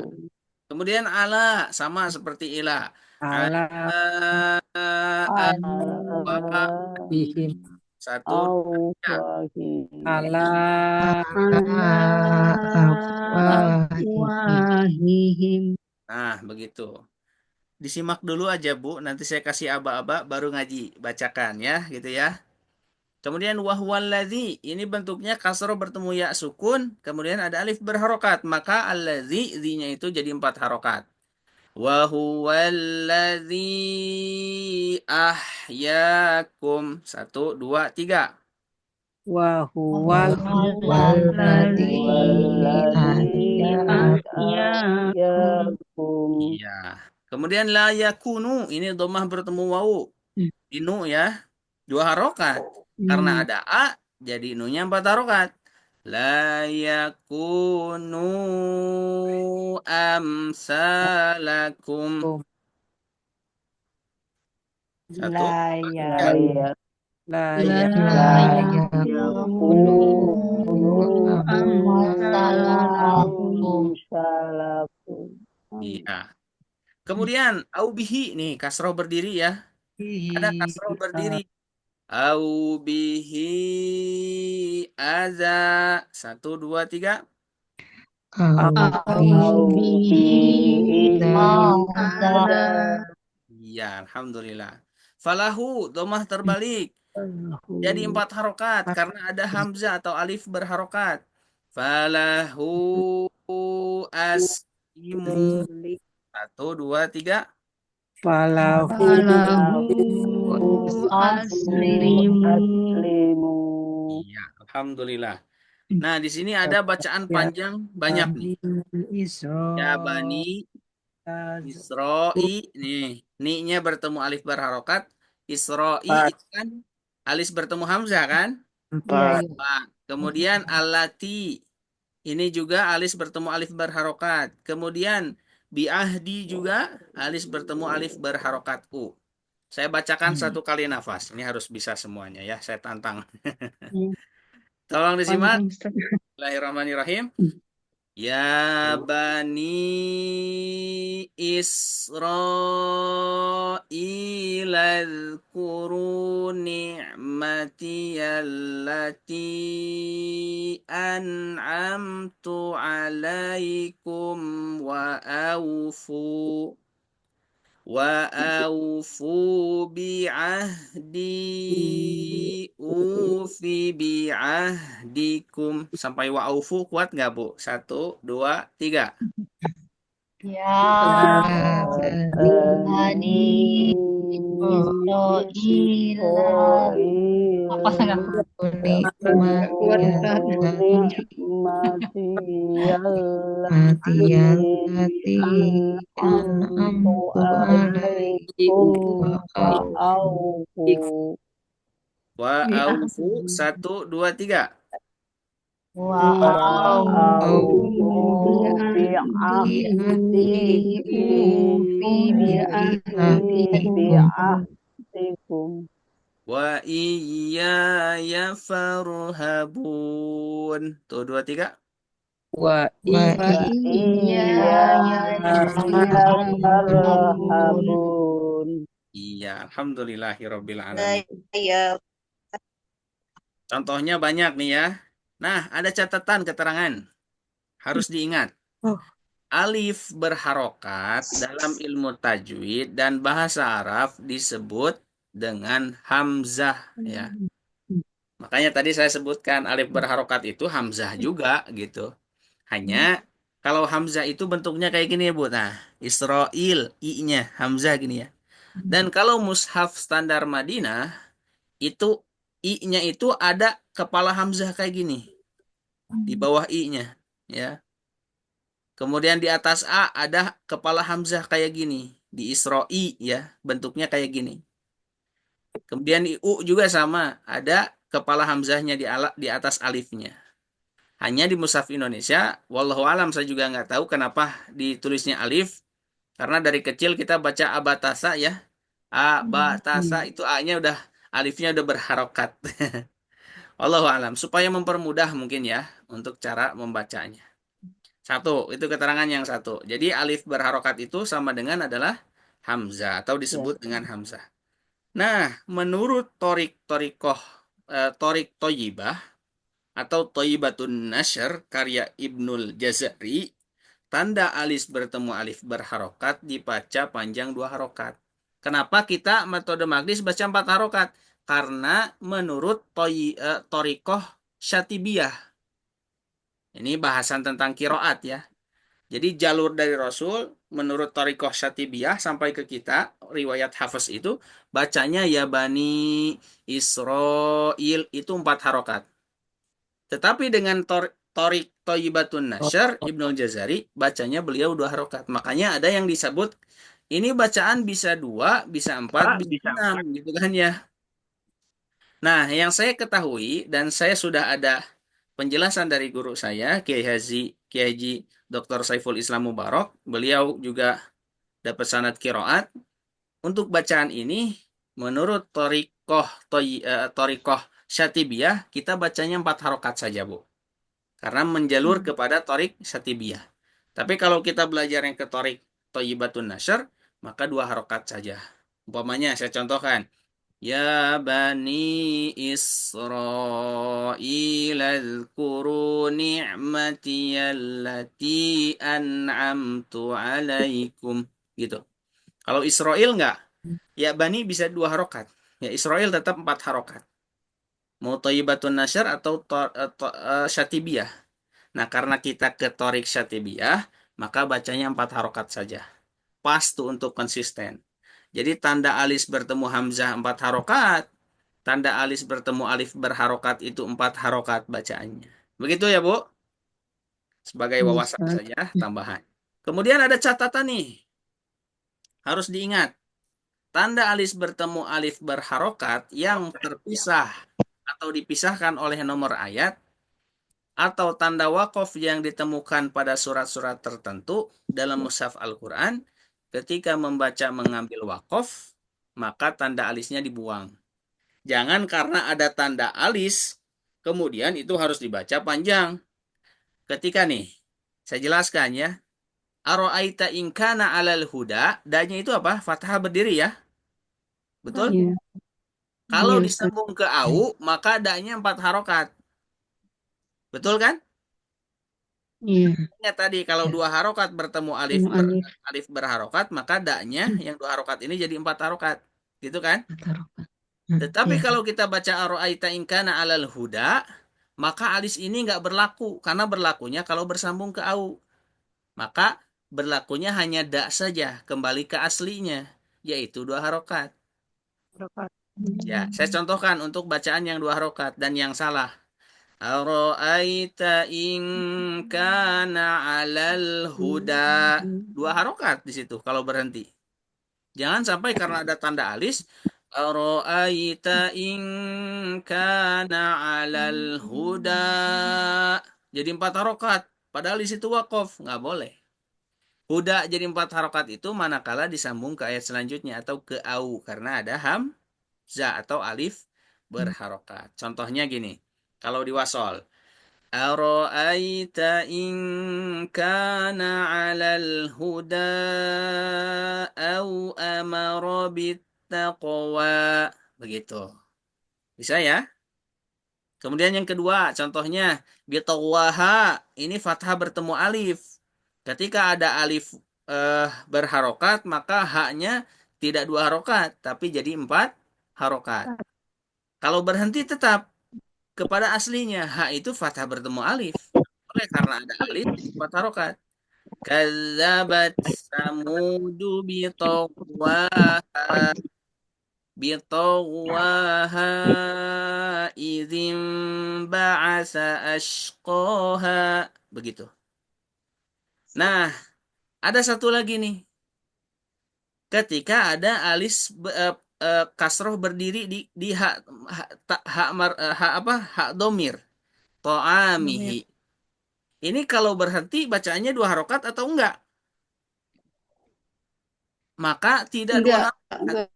Kemudian ala sama seperti ila. ala Amwalihim. 1, 2, 3. ala Afwahihim. Nah, begitu. Disimak dulu aja, Bu. Nanti saya kasih aba-aba baru ngaji. Bacakan ya, gitu ya. Kemudian wahwaladzi, ini bentuknya kasroh bertemu ya sukun, kemudian ada alif berharokat, maka alladzi, zi-nya itu jadi 4 harokat. Wahuwaladzi ahyakum. 1, 2, 3. wa huwal Walladzi ahyakum Iya. Kemudian la yakunu, ini dhammah bertemu wawu. Inu ya, 2 harokat. Karena ada a, jadi nunya 4 harokat. La yakunu amsalakum. 1, 2, 3. la yakunu salakum Iya. Kemudian aubihi, nih kasroh berdiri ya. Ada kasroh berdiri. Aubihi aza. 1, 2, 3. Iya, alhamdulillah. Falahu, domah terbalik. Jadi 4 harokat karena ada hamzah atau alif berharokat. Falahu aslimu. 1, 2, 3. falahu aslimu. Iya, alhamdulillah. Nah, di sini ada bacaan panjang banyak nih. Ya bani Isra'i, nih, ni-nya bertemu alif berharokat. Isra'i itu kan alif bertemu hamzah kan? Nah, kemudian alati, ini juga alif bertemu alif berharokat. Kemudian bi'ahdi juga alif bertemu alif berharokat u. Saya bacakan 1 kali nafas. Ini harus bisa semuanya ya, saya tantang. Tolong disimak. Bismillahirrahmanirrahim. Ya bani Israil azkuru ni'mati allati an'amtu alaikum wa awfu bi'ahdi ufi bi'ahdikum. Sampai wa awfu kuat nggak, Bu? 1, 2, 3. Ya bani Israil apa sangat Wa awfu 1, 2, 3. wara'auhu fi ahdikum Wa iyaya farhabun. Tuh, 2, 3. wa iyaya farhabun. Iya, alhamdulillahirabbil alamin. Nah, ya. Contohnya banyak nih ya. Nah, ada catatan keterangan. Harus diingat. Oh. Alif berharokat dalam ilmu tajwid dan bahasa Arab disebut dengan hamzah ya. Makanya tadi saya sebutkan alif berharokat itu hamzah juga gitu. Hanya kalau hamzah itu bentuknya kayak gini ya Bu. Nah, Israel i-nya hamzah gini ya. Dan kalau mushaf standar Madinah itu i-nya itu ada kepala hamzah kayak gini di bawah i-nya ya. Kemudian di atas A ada kepala hamzah kayak gini. Di Isra'i ya, bentuknya kayak gini. Kemudian di U juga sama, ada kepala hamzahnya di atas alifnya. Hanya di Mushaf Indonesia, wallahu alam saya juga nggak tahu kenapa ditulisnya alif. Karena dari kecil kita baca abatasa ya. Abatasa itu A-nya udah, alifnya udah berharokat. Wallahu alam, supaya mempermudah mungkin ya untuk cara membacanya. Satu, itu keterangan yang satu. Jadi alif berharokat itu sama dengan adalah hamzah atau disebut dengan hamzah. Nah, menurut Torik Toyibah atau Toyibatun Nashr karya Ibnul Jazari, tanda alif bertemu alif berharokat dibaca panjang 2 harokat. Kenapa kita metode magnis baca 4 harokat? Karena menurut Torikoh Syatibiyah, ini bahasan tentang kiroat ya. Jadi jalur dari Rasul menurut Thariqah Syatibiyah sampai ke kita, riwayat Hafiz itu bacanya ya Bani Israel itu 4 harokat. Tetapi dengan Thariq Thayyibatun Nashr Ibnul Jazari bacanya beliau 2 harokat. Makanya ada yang disebut ini bacaan bisa 2, bisa 4, bisa 6 gitu kan ya. Nah, yang saya ketahui dan saya sudah ada penjelasan dari guru saya, Kiai Haji Dr. Saiful Islam Mubarak, beliau juga dapat sanad qiraat. Untuk bacaan ini, menurut Thariqah Syatibiyah, kita bacanya 4 harokat saja, Bu. Karena menjalur kepada Thariq Syatibiyah. Tapi kalau kita belajar yang ke Thariq Thayyibatun Nashr, maka 2 harokat saja. Umpamanya, saya contohkan. Ya Bani Israel azkuru ni'mati allati an'amtu alaikum. Gitu. Kalau Israel enggak, ya Bani bisa 2 harokat. Ya Israel tetap 4 harokat. Mau Thayyibatun Nashr atau Syatibiyah. Nah karena kita ke Thariq Syatibiyah, maka bacanya 4 harokat saja. Pas tuh untuk konsisten. Jadi tanda alis bertemu hamzah 4 harokat. Tanda alis bertemu alif berharokat itu 4 harokat bacaannya. Begitu ya Bu? Sebagai wawasan saja tambahan. Kemudian ada catatan nih. Harus diingat. Tanda alis bertemu alif berharokat yang terpisah atau dipisahkan oleh nomor ayat atau tanda wakof yang ditemukan pada surat-surat tertentu dalam mushaf Al-Quran, ketika membaca mengambil wakof, maka tanda alisnya dibuang. Jangan karena ada tanda alis, kemudian itu harus dibaca panjang. Ketika nih, saya jelaskan ya. Aro'aita inkana alal huda, danya itu apa? Fathah berdiri ya. Betul? Iya. Kalau Iya, disambung ke au, maka danya 4 harokat. Betul kan? Iya. Ingat tadi kalau 2 harokat bertemu alif berharokat, maka daknya yang 2 harokat ini jadi 4 harokat. Gitu kan? Tetapi kalau kita baca aro'aita inkana alal huda, maka alis ini nggak berlaku. Karena berlakunya kalau bersambung ke au. Maka berlakunya hanya dak saja. Kembali ke aslinya. Yaitu 2 harokat. Ya, saya contohkan untuk bacaan yang 2 harokat dan yang salah. Aro'aita inkana alal huda. 2 harokat di situ kalau berhenti. Jangan sampai karena ada tanda alis, Ara'aita in kana 'alal huda. Jadi 4 harokat. Padahal di situ waqaf, nggak boleh. Huda jadi 4 harokat itu manakala disambung ke ayat selanjutnya atau ke au karena ada hamzah atau alif berharokat. Contohnya gini, kalau di wasol, ara'aita in kana 'alal huda au amara bittaqwa. Begitu. Bisa ya? Kemudian yang kedua, contohnya bitaqwaha. Ini fathah bertemu alif. Ketika ada alif berharokat, maka haknya tidak 2 harokat, tapi jadi 4 harokat. Kalau berhenti tetap kepada aslinya, hak itu fathah bertemu alif. Oleh karena ada alif, jadi 4 harokat. Kadzabat samudu bitawwaha idzin ba'asa ashqaha. Begitu. Nah, ada satu lagi nih. Ketika ada alis kasroh berdiri di hak domir. To'amihi. Ini kalau berhenti bacaannya 2 harokat atau enggak? Maka tidak 2 Enggak, harokat. enggak.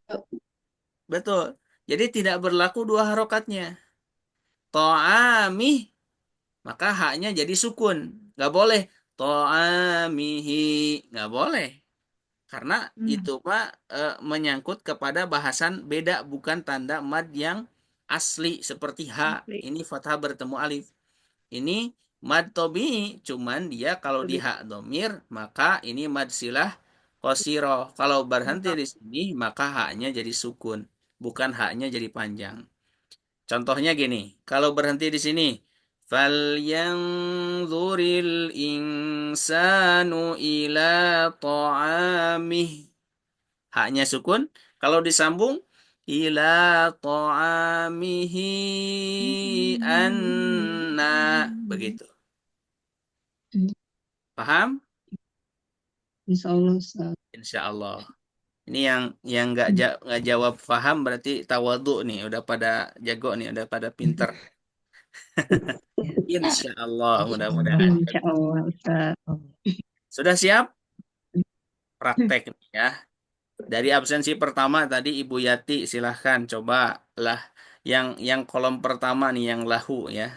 Betul. Jadi tidak berlaku 2 harokatnya. To'amih. Maka haknya jadi sukun. Nggak boleh. To'amihi. Nggak boleh. Karena itu Pak menyangkut kepada bahasan beda, bukan tanda mad yang asli seperti ha. Ini fathah bertemu alif. Ini mad tobi, cuman dia kalau di hak domir maka ini mad silah qasiro. Kalau berhenti di sini maka haknya jadi sukun, bukan haknya jadi panjang. Contohnya gini, kalau berhenti di sini, falyanzuril insanu ila ta'amih. Haknya sukun. Kalau disambung, ila ta'amihi anna. Begitu. Paham? Insya Allah, Ustaz. Insya Allah. Ini yang nggak jawab paham berarti tawadhu nih, udah pada jago nih, udah pada pinter. Insya Allah, mudah-mudahan. Insya Allah, Ustaz. Sudah siap? Praktek nih ya. Dari absensi pertama tadi Ibu Yati, silahkan coba lah yang kolom pertama nih yang lahu ya.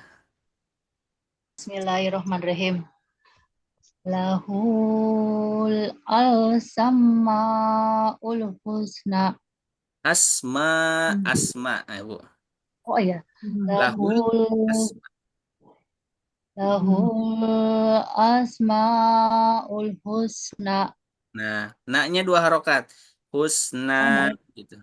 Bismillahirrahmanirrahim. Lahul al-sama'ul husna. Asma, Ibu. Oh iya. Lahul asma. Lahul asma'ul husna. Nah, naknya 2 harokat. Husna gitu.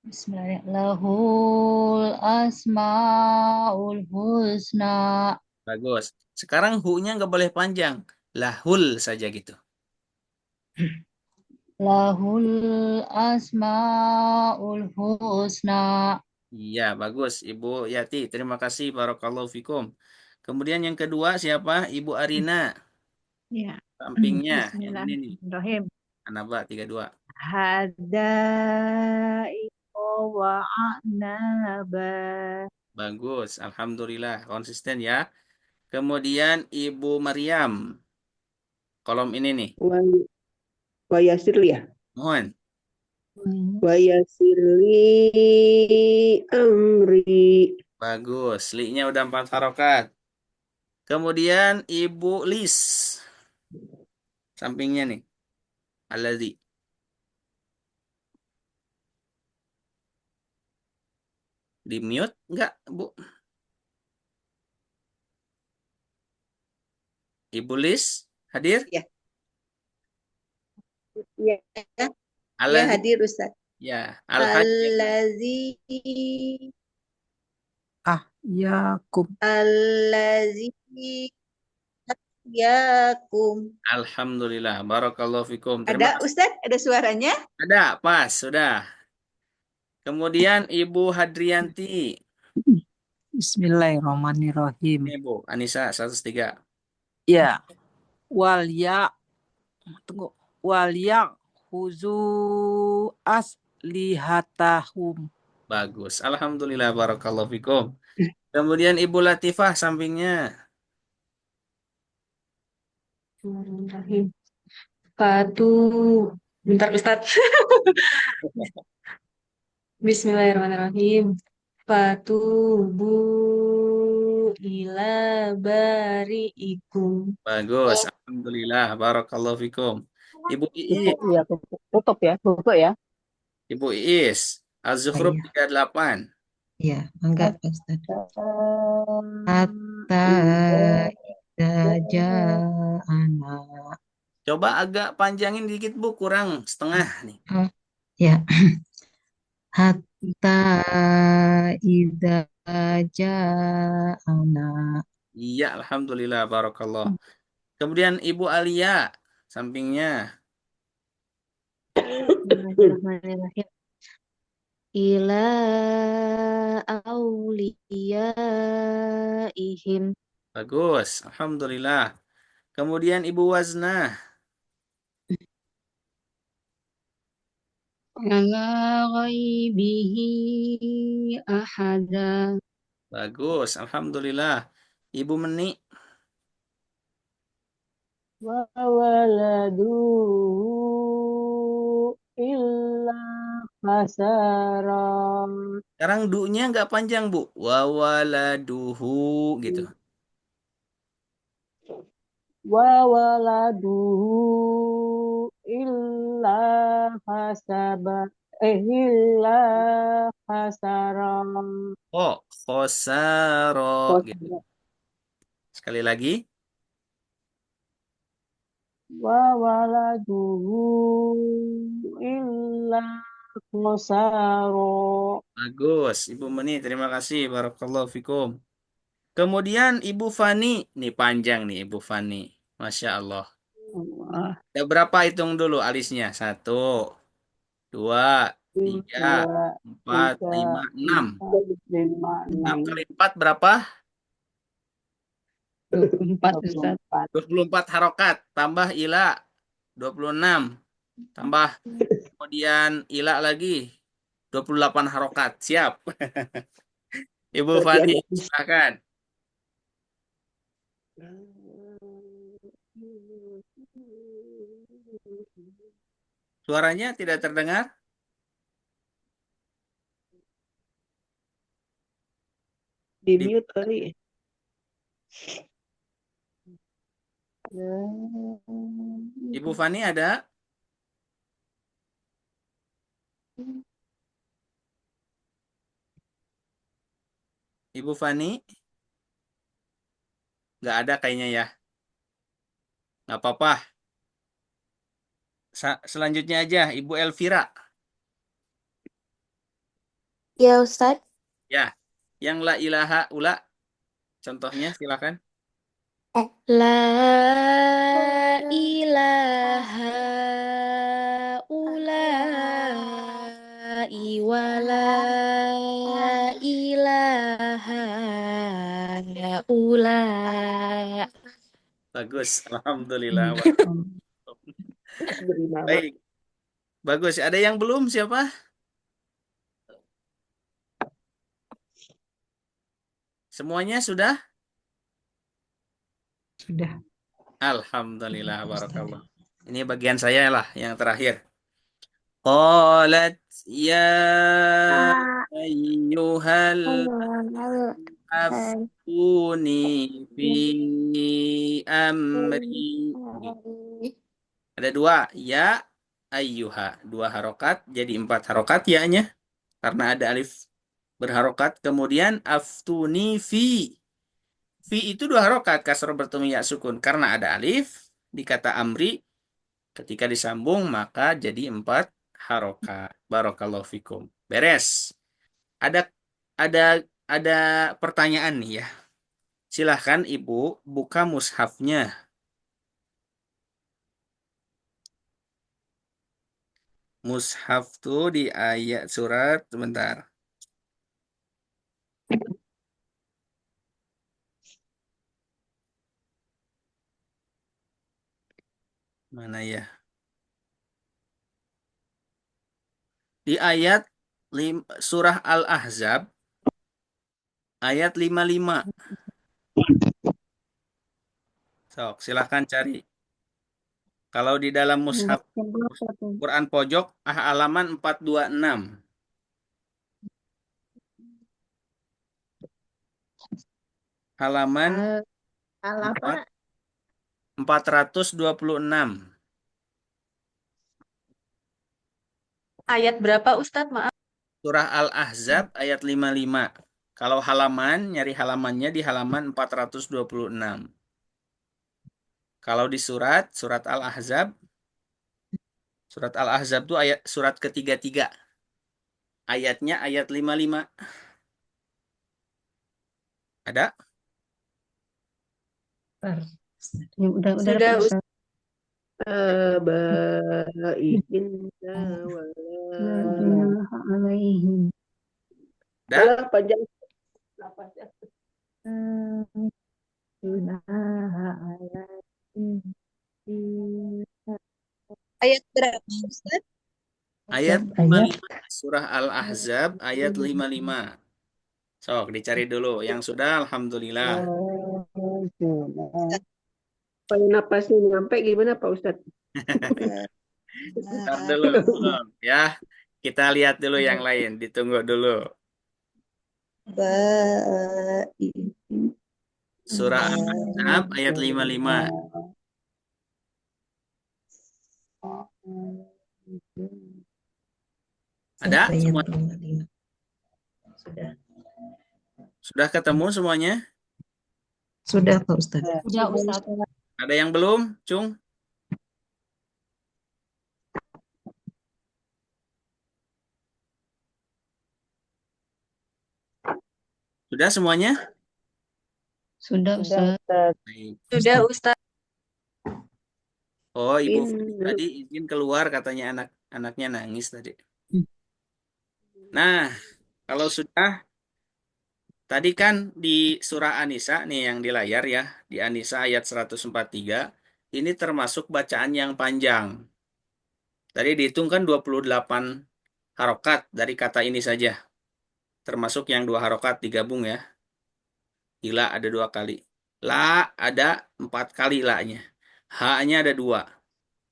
Bismillahirrahmanirrahim. Lahul asma'ul husna. Bagus. Sekarang hu-nya nggak boleh panjang. Lahul saja gitu. Lahul asma'ul husna. Iya, bagus Ibu Yati. Terima kasih. Barakallahu fikum. Kemudian yang kedua siapa? Ibu Arina. Ya. Sampingnya. Yang ini nih. Bismillahirrahmanirrahim. Anaba 32. Hadaiqo wa a'naba. Bagus. Alhamdulillah. Konsisten ya. Kemudian Ibu Maryam. Kolom ini nih. Wa yasirli ya. Mohon. Wa yasirli amri. Bagus. Li-nya udah 4 harokat. Kemudian Ibu Lis. Sampingnya nih. Alladzi. Di mute enggak, Bu? Ibu Lis hadir? Ya. Ya, ya Alladzi. hadir Ustaz. Ya, Allazi Yakum. Allazi yakum. Alhamdulillah. Barakallahu fikum. Terima Ada kasih. Ustaz? Ada suaranya? Ada, pas, sudah. Kemudian Ibu Hadrianti. Bismillahirrahmanirrahim. Ini Bu, Anissa 103. Ya. Wal ya. Tunggu. Wal ya huzu lihatahum. Bagus. Alhamdulillah, barakallahu fikum. Kemudian Ibu Latifah sampingnya. Bismillahirrahmanirrahim. Fatu, bentar Ustaz. Bismillahirrahmanirrahim. Fatubu ila bari'ikum. Bagus. Alhamdulillah, barakallahu fikum. Ibu Tutup Iis. ya, tutup ya, tutup ya. Ibu Iis. Az-Zukhruf Iya, 38. iya, enggak Ustaz. Hatta idza ja'ana. Coba agak panjangin dikit Bu, kurang setengah nih. Oh, ya. Hatta idza ja'ana. Iya, alhamdulillah, barakallah. Kemudian Ibu Alia sampingnya. Bismillahirrahmanirrahim. Ila auliyaihim. Bagus, alhamdulillah. Kemudian Ibu Waznah. Ala ghaibihi ahada. Bagus, alhamdulillah. Ibu Meni. Wa waladu illa khasara. Sekarang du-nya nggak panjang, Bu. Wawaladuhu gitu. Wa waladuhu illa hasaba. Illa khasara. Oh, khosaro gitu. Khasara. Sekali lagi. Wa waladuhu illa khasara. Bagus, Ibu Meni. Terima kasih. Barakallahu fikum. Kemudian Ibu Fani. Nih panjang nih Ibu Fani. Masya Allah. Allah. Ada berapa hitung dulu alisnya? 1, 2, 3, 2, 4, 5, 3, 6. 4, 5, 6 6, kali 4 berapa? 24 Ustaz. 24 harokat. Tambah ila. 26. Tambah kemudian ila lagi. 28 harokat. Siap. Ibu Fani, silakan. Suaranya tidak terdengar? Di mute kali. Ibu Fani ada? Ibu Fani? Nggak ada kayaknya ya. Nggak apa-apa. Selanjutnya aja, Ibu Elvira. Ya Ustadz. Ya, yang la ilaha ula. Contohnya silakan. La ilaha ulai wa la ilaha ula. Bagus, alhamdulillah. Beri nama. Baik, bagus. Ada yang belum siapa? Semuanya sudah? Sudah. Alhamdulillah, Ustaz. barakallah. Ini bagian saya lah yang terakhir. Qalat ya ayyuhal aftuni fi amri. Ada 2, ya ayyuha. 2 harokat, jadi 4 harokat ya-nya. Karena ada alif berharokat. Kemudian aftuni fi. Fi itu 2 harokat, kasroh bertemu ya sukun. Karena ada alif di kata amri, ketika disambung maka jadi 4 harokat. Barakallahu fikum. Beres. Ada ada ada pertanyaan nih ya. Silahkan Ibu buka mushafnya. Mushaf tuh di ayat surat sebentar. Mana ya? Di ayat surah Al-Ahzab ayat 55. Sok, silahkan cari. Kalau di dalam mushaf Quran pojok halaman 426. Halaman Apa? 426. Ayat berapa Ustadz? Maaf. Surah Al-Ahzab ayat 55. Kalau halaman, nyari halamannya di halaman 426. Kalau di surat Al-Ahzab itu ayat surat ketiga-tiga. Ayatnya ayat 55. Ada? Ya, udah Sudah dapat Ustadz. Abaihinna wala alaihim. Ada? wala panjang. Ayat berapa, Ustaz? Ayat 55. Surah Al-Ahzab ayat 55. Sok, dicari dulu. Yang sudah, alhamdulillah. Supaya napasnya nyampe gimana Pak Ustadz? Bentar dulu, belum ya. Kita lihat dulu yang lain. Ditunggu dulu. Surah Al-Ahzab ayat 55. Ada semua? Sudah ketemu semuanya? Sudah Pak Ustadz. Sudah Ustaz. Ada yang belum, Cung? Sudah semuanya? Sudah Ustadz. Baik. Sudah Ustadz. Oh, Ibu tadi izin keluar katanya anak-anaknya nangis tadi. Nah, kalau sudah tadi kan di surah An-Nisa nih yang di layar ya, di An-Nisa ayat 143, ini termasuk bacaan yang panjang. Tadi dihitung kan 28 harokat dari kata ini saja. Termasuk yang 2 harokat digabung ya. Ila ada 2 kali. La ada 4 kali la-nya. Ha-nya ada 2.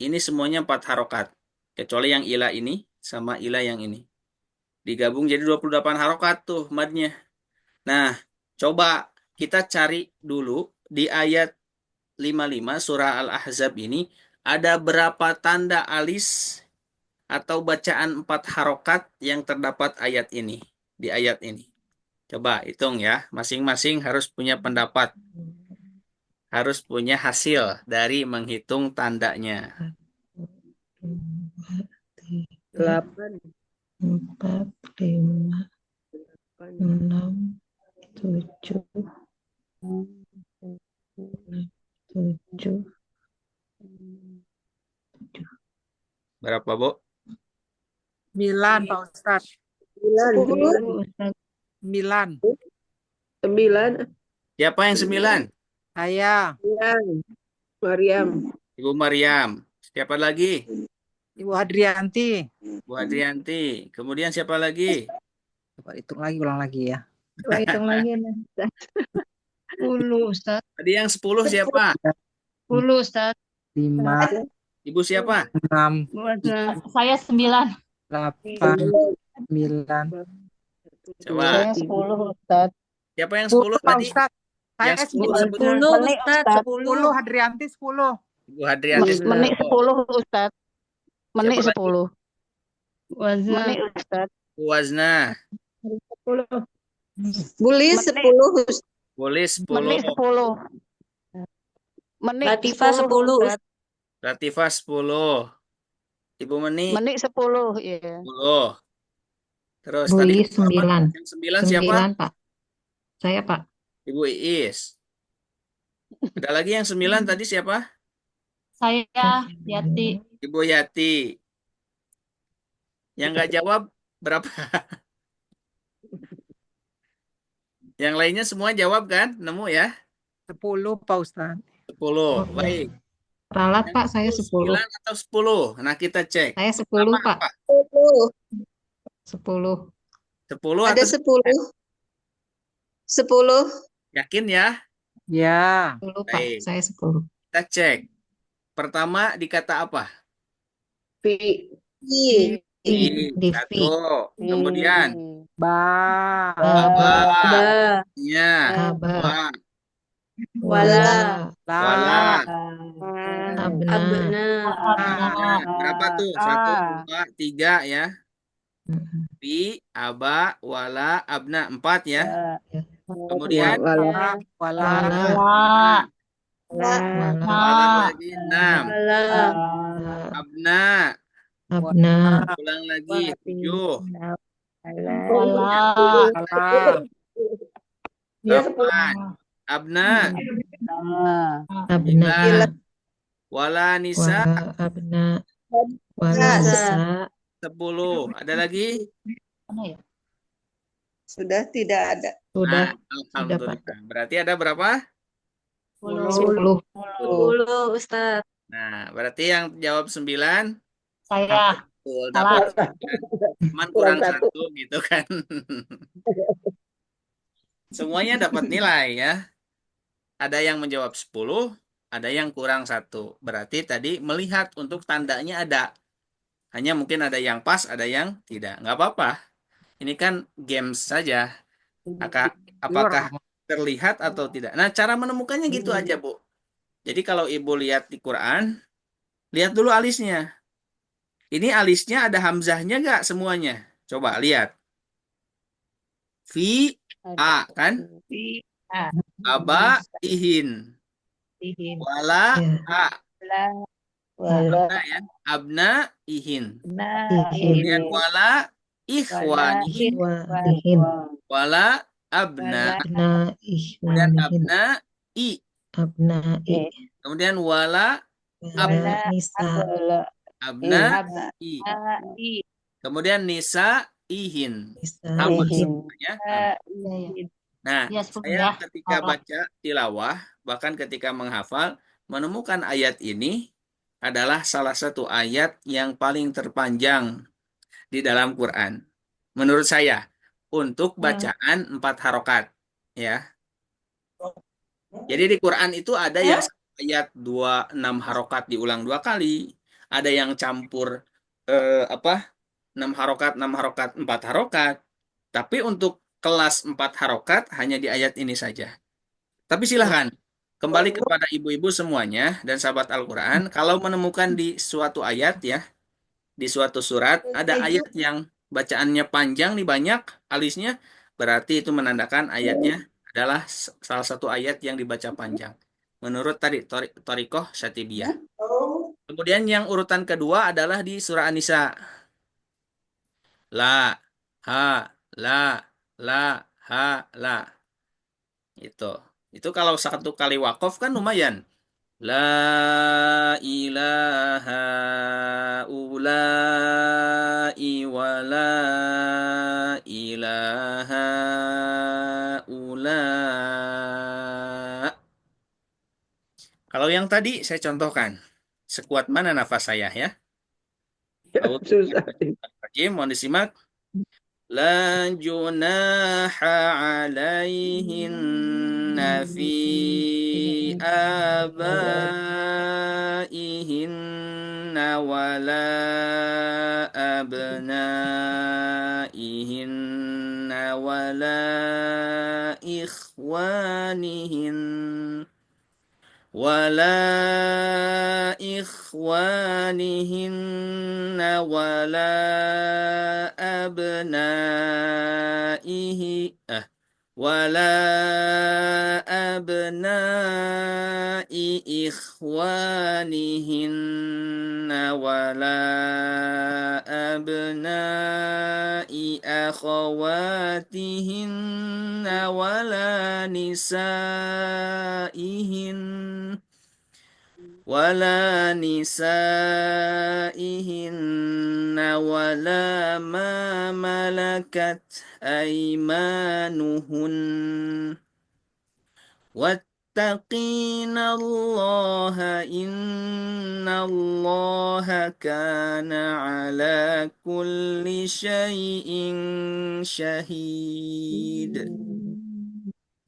Ini semuanya 4 harokat. Kecuali yang ila ini sama ila yang ini. Digabung jadi 28 harokat tuh madnya. Nah, coba kita cari dulu di ayat 55 surah Al-Ahzab ini ada berapa tanda alis atau bacaan 4 harokat yang terdapat ayat ini, di ayat ini. Coba hitung ya, masing-masing harus punya pendapat. Harus punya hasil dari menghitung tandanya. 8, 4, 5, 6, 7, 7. Berapa, Bu? 9 Pak Ustadz. 10. 9. 9, Siapa yang 9? Saya. Mariam, Ibu Maryam. Siapa lagi? Ibu Hadrianti. Bu Adrianti. Kemudian siapa lagi? Coba hitung lagi, ulang lagi ya. Coba hitung lagi. 10 Ustadz. Tadi yang 10 siapa? 10 Ustadz. 5, Ibu siapa? 6, Saya 9. 8, 9. Coba. Saya 10 Ustadz. Siapa yang 10 Pak tadi? Ustadz. Saya Yang 10 10. sebenarnya. 10 Menit, Ustadz. Ustadz. 10 Hadrianti 10. Ibu Hadrianti. Menit 10 Ustadz. Menit Siapa lagi? 10. Wazna. Menit Ustadz. Bu Wazna. 10. Bulis Menit. 10, Ustaz. Boleh Menit 10. 10. Menit Latifah 10 Ustadz. Latifah 10. Ibu Meni Menit 10, ya. 10. Terus Bu tadi Iis siapa? 9. Yang 9 siapa? 9 Pak. Saya Pak. Ibu Iis. Ada lagi yang 9 tadi siapa? Saya Yati. Ibu Yati. Yang nggak jawab berapa? Yang lainnya semua jawab kan? Nemu ya? 10 Pak Ustadz. 10. Baik. Ralat Pak, saya 10. 9 atau 10? Nah, kita cek. Saya 10 Pak. Apa? 10. 10. 10 Ada atau 10. 10. yakin ya? Ya. 10, Pak. Baik, Saya 10. kita cek. Pertama di kata apa? Fi. I. Di Satu. V. Kemudian Ba. aba, Ba. nya, Aba. wa, Wala. La. wala. Abna. Abna. Nah, berapa tuh? 1, 2, 3 ya. Mm-mm. Fi, aba, wala, abna. 4 ya. Ya. Kemudian Wala. Wala. Wala. Wala. Wala. wala lagi 6. Wala. Abna, Abna. ulang lagi 7. Wala. Wala. 8. Abna, Abna. 9. Wala nisa, Wala abna. Wala Nisa. nisa. 10. Ada lagi? Mana ya? Sudah tidak ada. Sudah. Nah, Sudah, Pak. alhamdulillah. Berarti ada berapa? 10. 10. 10, Ustaz. Nah, berarti yang jawab 9 Saya. betul, Salah. dapat 9. Cuman kurang Kurang 1. 1 gitu kan. Semuanya dapat nilai ya. Ada yang menjawab 10, ada yang kurang 1. Berarti tadi melihat untuk tandanya ada. Hanya mungkin ada yang pas, ada yang tidak. Nggak apa-apa. Ini kan games saja. Apakah terlihat atau tidak. Nah, cara menemukannya gitu aja, Bu. Jadi kalau Ibu lihat di Quran, lihat dulu alisnya. Ini alisnya ada hamzahnya nggak semuanya? Coba lihat. Fi, a, kan? A. Aba, ihin. Wala, Ya. a. Wala. Abna ya. Abna, ihin. Ihin. Kemudian wala, ikhwani. Ikhwanihin. Wala, abna. Abna Kemudian ikhwanihin. abna, i. Abna i. Kemudian wala, Wala nisa. abna, i. Kemudian nisa, ihin. Nisa Sama ihin. semuanya. Iya. Nah, Ya, 10 saya ya. ketika Salah. baca tilawah, bahkan ketika menghafal, menemukan ayat ini adalah salah satu ayat yang paling terpanjang di dalam Quran. Menurut saya, untuk bacaan 4 harokat. Ya. Jadi di Quran itu ada yang ayat 6 harokat diulang 2 kali. Ada yang campur 6 harokat, 6 harokat, 4 harokat. Tapi untuk kelas 4 harokat hanya di ayat ini saja. Tapi silahkan, kembali kepada ibu-ibu semuanya dan sahabat Al-Quran, kalau menemukan di suatu ayat ya, di suatu surat, ada ayat yang bacaannya panjang nih banyak alisnya, berarti itu menandakan ayatnya adalah salah satu ayat yang dibaca panjang. Menurut tadi Thoriqoh Syatibiyah. Kemudian yang urutan kedua adalah di surah An-Nisa. La, ha, la, la, ha, la. Itu kalau satu kali wakaf kan lumayan. La ilaha ulai wa la ilaha ula. Kalau yang tadi saya contohkan. Sekuat mana nafas saya ya? Susah. Mohon disimak. La junaha alaihinna fi abaihinna wala abnaihinna wala ikhwanihinna ولا إخوانهن ولا أبنائه ولا أبناء إخوانهن ولا أبناء أخواتهن ولا نسائهن ولا ما ملكت أيمانهن wattaqina Allah innallaha kana ala kulli syai'in syahid.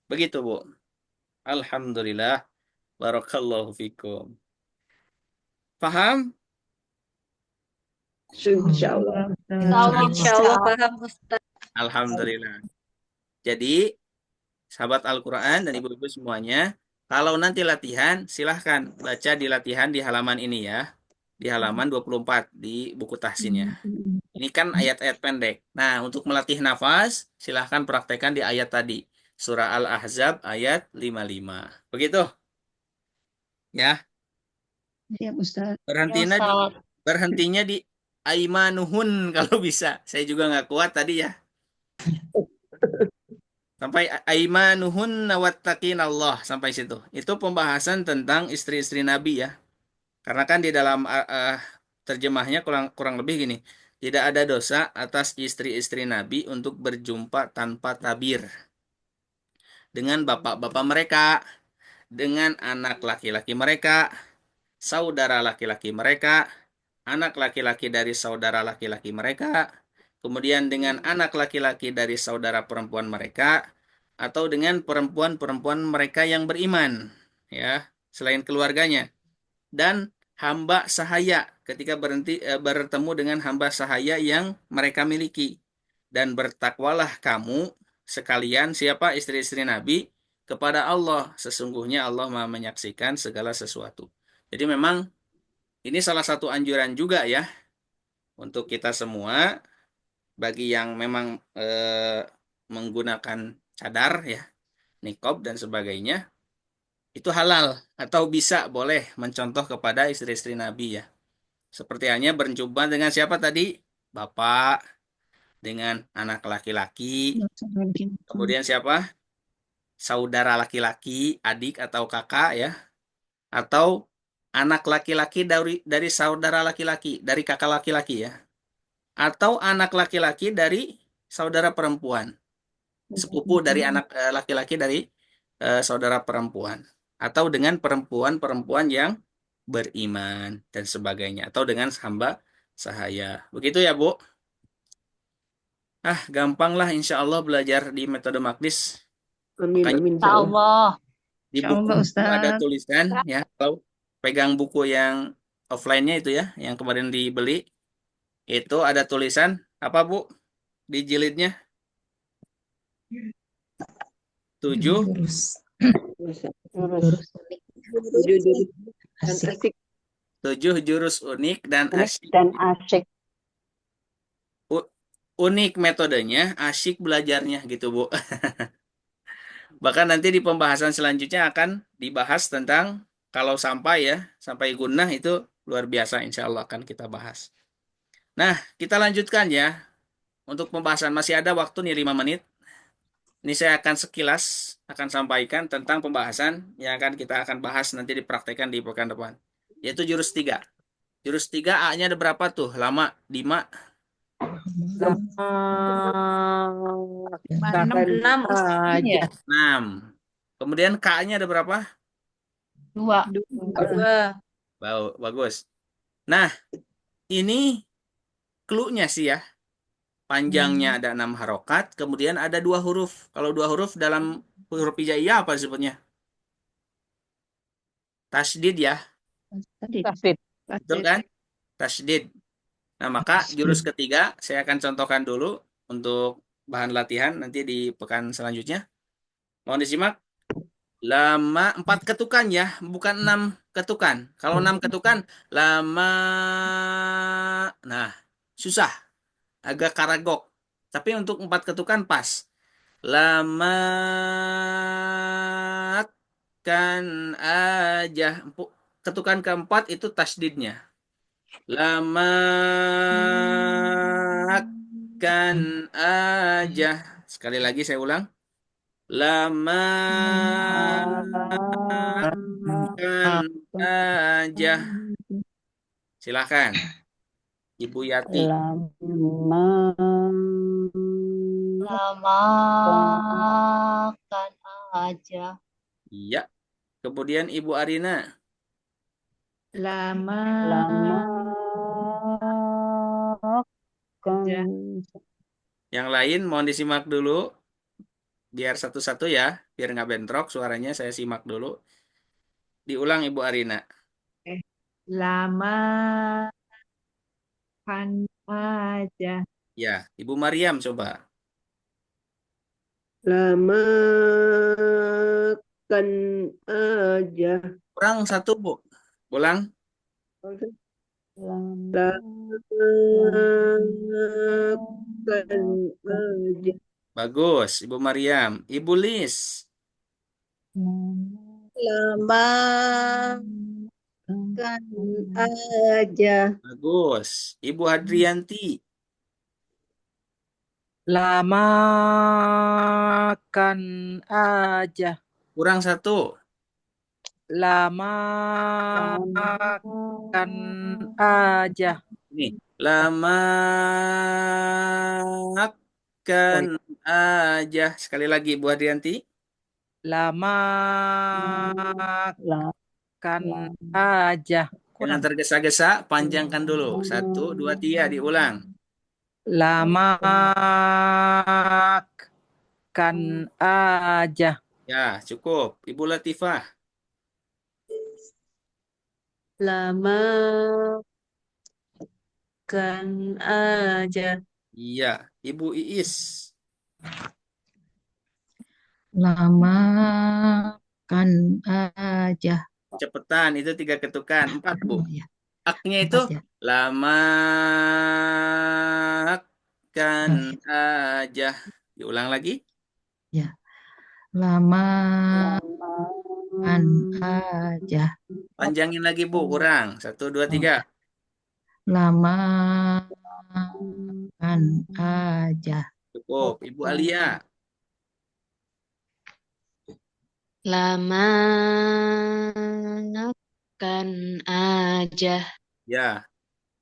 Begitu, Bu. Alhamdulillah. Barakallahu fikum. Paham? Insya Allah. Insya Allah paham Ustaz. Alhamdulillah. Jadi, sahabat Al-Quran dan ibu-ibu semuanya, kalau nanti latihan, silahkan baca di latihan di halaman ini ya. Di halaman 24 di buku tahsinnya. Ini kan ayat-ayat pendek. Nah, untuk melatih nafas, silahkan praktekkan di ayat tadi. Surah Al-Ahzab ayat 55. Begitu? Ya. Siap, Ustaz. Berhentinya di aimanuhun kalau bisa. Saya juga nggak kuat tadi ya. Sampai aimanuhun wattaqin Allah sampai situ. Itu pembahasan tentang istri-istri Nabi ya. Karena kan di dalam terjemahnya kurang lebih gini. Tidak ada dosa atas istri-istri Nabi untuk berjumpa tanpa tabir dengan bapak-bapak mereka, dengan anak laki-laki mereka, saudara laki-laki mereka, anak laki-laki dari saudara laki-laki mereka, kemudian dengan anak laki-laki dari saudara perempuan mereka, atau dengan perempuan-perempuan mereka yang beriman, ya, selain keluarganya, dan hamba sahaya ketika bertemu dengan hamba sahaya yang mereka miliki. Dan bertakwalah kamu sekalian, siapa istri-istri Nabi, kepada Allah. Sesungguhnya Allah Maha menyaksikan segala sesuatu. Jadi memang ini salah satu anjuran juga ya untuk kita semua, bagi yang memang menggunakan cadar ya, niqab dan sebagainya, itu halal atau bisa boleh mencontoh kepada istri-istri Nabi ya. Seperti hanya berjumpa dengan siapa tadi? Bapak, dengan anak laki-laki, kemudian siapa? Saudara laki-laki, adik atau kakak ya, atau anak laki-laki dari saudara laki-laki, dari kakak laki-laki ya, atau anak laki-laki dari saudara perempuan, sepupu dari anak laki-laki dari saudara perempuan, atau dengan perempuan-perempuan yang beriman dan sebagainya, atau dengan hamba sahaya. Begitu ya, Bu? Gampang lah insya Allah belajar di metode Makdis. Amin, Makanya amin. Insya Allah. di Insya buku Allah, itu Ustaz. ada tulisan ya, kalau pegang buku yang offline-nya itu ya, yang kemarin dibeli, itu ada tulisan apa, Bu? Di jilidnya 7 Jurus. Jurus dan Asik. asik 7 jurus unik dan asyik. dan asyik. Unik metodenya, asyik belajarnya gitu, Bu. Bahkan nanti di pembahasan selanjutnya akan dibahas tentang kalau sampai ya, sampai gunnah itu luar biasa, insya Allah akan kita bahas. Nah, kita lanjutkan ya. Untuk pembahasan masih ada waktu nih 5 menit. Ini saya akan sekilas akan sampaikan tentang pembahasan yang kita akan bahas nanti dipraktekkan di pekan depan. Yaitu jurus 3. Jurus 3 A-nya ada berapa tuh? Lama 5. 6 Ustaz. 6. Kemudian K-nya ada berapa? 2. 2. Bagus. Nah, ini clue-nya sih ya. Panjangnya ada 6 harokat, kemudian ada 2 huruf. Kalau 2 huruf dalam huruf hijaiyah apa disebutnya? Tasdid ya. Betul kan? Tasdid. Nah, maka jurus ketiga saya akan contohkan dulu untuk bahan latihan nanti di pekan selanjutnya. Mohon disimak. Lama 4 ketukan ya, bukan 6 ketukan. Kalau 6 ketukan, lama. Nah, susah. Agak karagok. Tapi untuk 4 ketukan pas. Lama kan aja. Ketukan keempat itu tasdidnya. Lama kan aja. Sekali lagi saya ulang. Lama kan aja. Silakan. Ibu Yati. Lamakan aja. Iya. Kemudian Ibu Arina. Lama Lamakan. Yang lain mohon disimak dulu. Biar satu-satu ya. Biar nggak bentrok suaranya. Saya simak dulu. Diulang Ibu Arina. lama kan aja. Ya, Ibu Mariam coba. Lamakan aja. Kurang satu, Bu. Ulang. Lamakan aja. Bagus, Ibu Mariam. Ibu Lis. Lamakan aja. Bagus. Ibu Hadrianti. Lamakan aja. Kurang satu. Lamakan aja. Ini. Lamakan aja. Sekali lagi Ibu Hadrianti. Lamakan aja. Jangan tergesa-gesa, panjangkan dulu. 1, 2, 3, diulang. Lamakan aja. Ya, cukup. Ibu Latifah. Lamakan aja. Iya. Ibu Iis. Lamakan aja. Cepetan, itu 3 ketukan. 4, Bu. Ya, Aknya itu 4 ya. lamakan aja. Diulang lagi. Ya. Lamakan aja. Panjangin lagi, Bu. Kurang. 1, 2, 3. Lamakan aja. Cukup. Ibu Alia. Lamakan aja. Ya.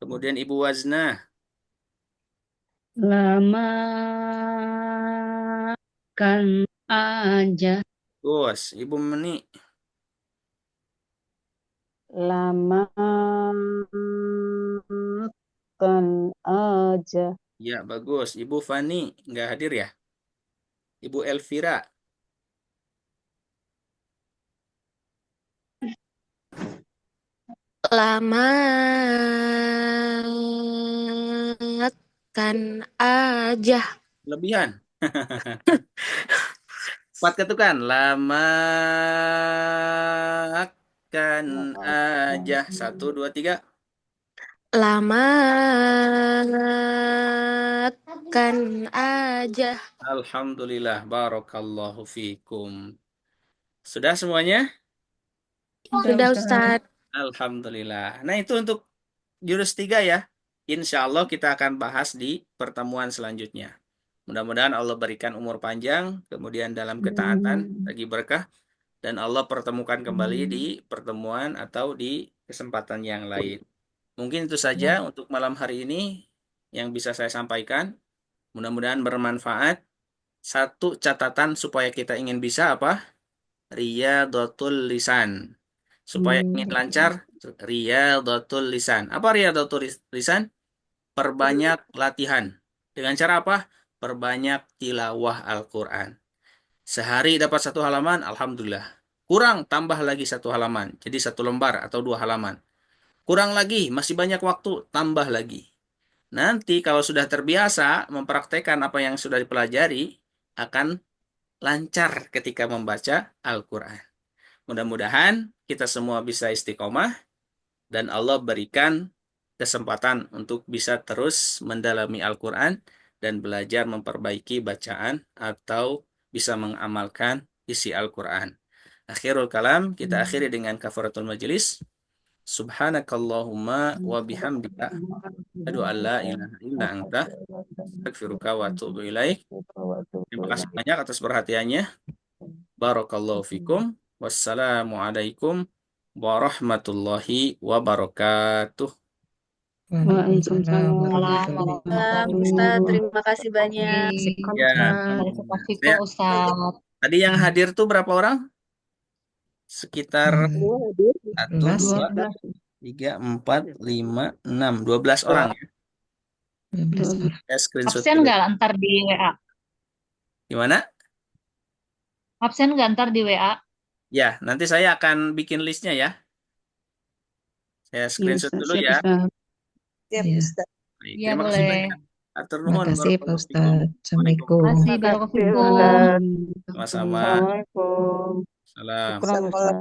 Kemudian Ibu Wazna. Lamakan aja. Terus, Ibu Meni. Lamakan aja. Ya, bagus. Ibu Fani. Nggak hadir ya? Ibu Elvira. Lamakan aja. Lebihan. 4 ketukan. Lamakan aja. 1, 2, 3. Lamakan aja. Alhamdulillah. Barakallahu fikum. Sudah semuanya? Sudah Ustadz. Alhamdulillah. Nah, itu untuk jurus 3 ya. Insya Allah kita akan bahas di pertemuan selanjutnya. Mudah-mudahan Allah berikan umur panjang, kemudian dalam ketaatan bagi berkah, dan Allah pertemukan kembali di pertemuan atau di kesempatan yang lain. Mungkin itu saja untuk malam hari ini yang bisa saya sampaikan. Mudah-mudahan bermanfaat. Satu catatan supaya kita ingin bisa apa? Riyadhatul lisan. Supaya ingin lancar, Riyadhatul lisan. Apa Riyadhatul lisan? Perbanyak latihan. Dengan cara apa? Perbanyak tilawah Al-Quran. Sehari dapat 1 halaman, Alhamdulillah. Kurang, tambah lagi 1 halaman. Jadi 1 lembar atau 2 halaman. Kurang lagi, masih banyak waktu, tambah lagi. Nanti kalau sudah terbiasa mempraktekkan apa yang sudah dipelajari, akan lancar ketika membaca Al-Quran. Mudah-mudahan kita semua bisa istiqomah dan Allah berikan kesempatan untuk bisa terus mendalami Al-Quran dan belajar memperbaiki bacaan atau bisa mengamalkan isi Al-Quran. Akhirul kalam, kita akhiri dengan kafaratul majlis. Subhanakallahumma wa bihamdika asyhadu an la ilaha illa anta astaghfiruka wa atubu ilaik. Terima kasih banyak atas perhatiannya. Barakallahu fikum. Wassalamualaikum warahmatullahi wabarakatuh. Waalaikumsalam Ustadz, terima kasih banyak. Ya. Ustadz. Tadi yang hadir tuh berapa orang? sekitar satu, 12, dua, 3, 4, 5, 6, 12 orang ya. 12 orang. Saya screenshot Absen dulu. nggak ntar di WA? Gimana? Absen nggak ntar di WA? Ya, nanti saya akan bikin listnya ya. Saya screenshot dulu siap, ya. Ustaz. Siap, Iya. Ustaz. Baik, Iya, terima kasih boleh. banyak. Atur Terima nuhun, kasih Pak barakallahu Ustadz. fikum. Assalamualaikum. Makasih, Makasih, barakallahu fikum. Ustaz. Sama-sama. Assalamualaikum. Salam. Syukran, Ustaz.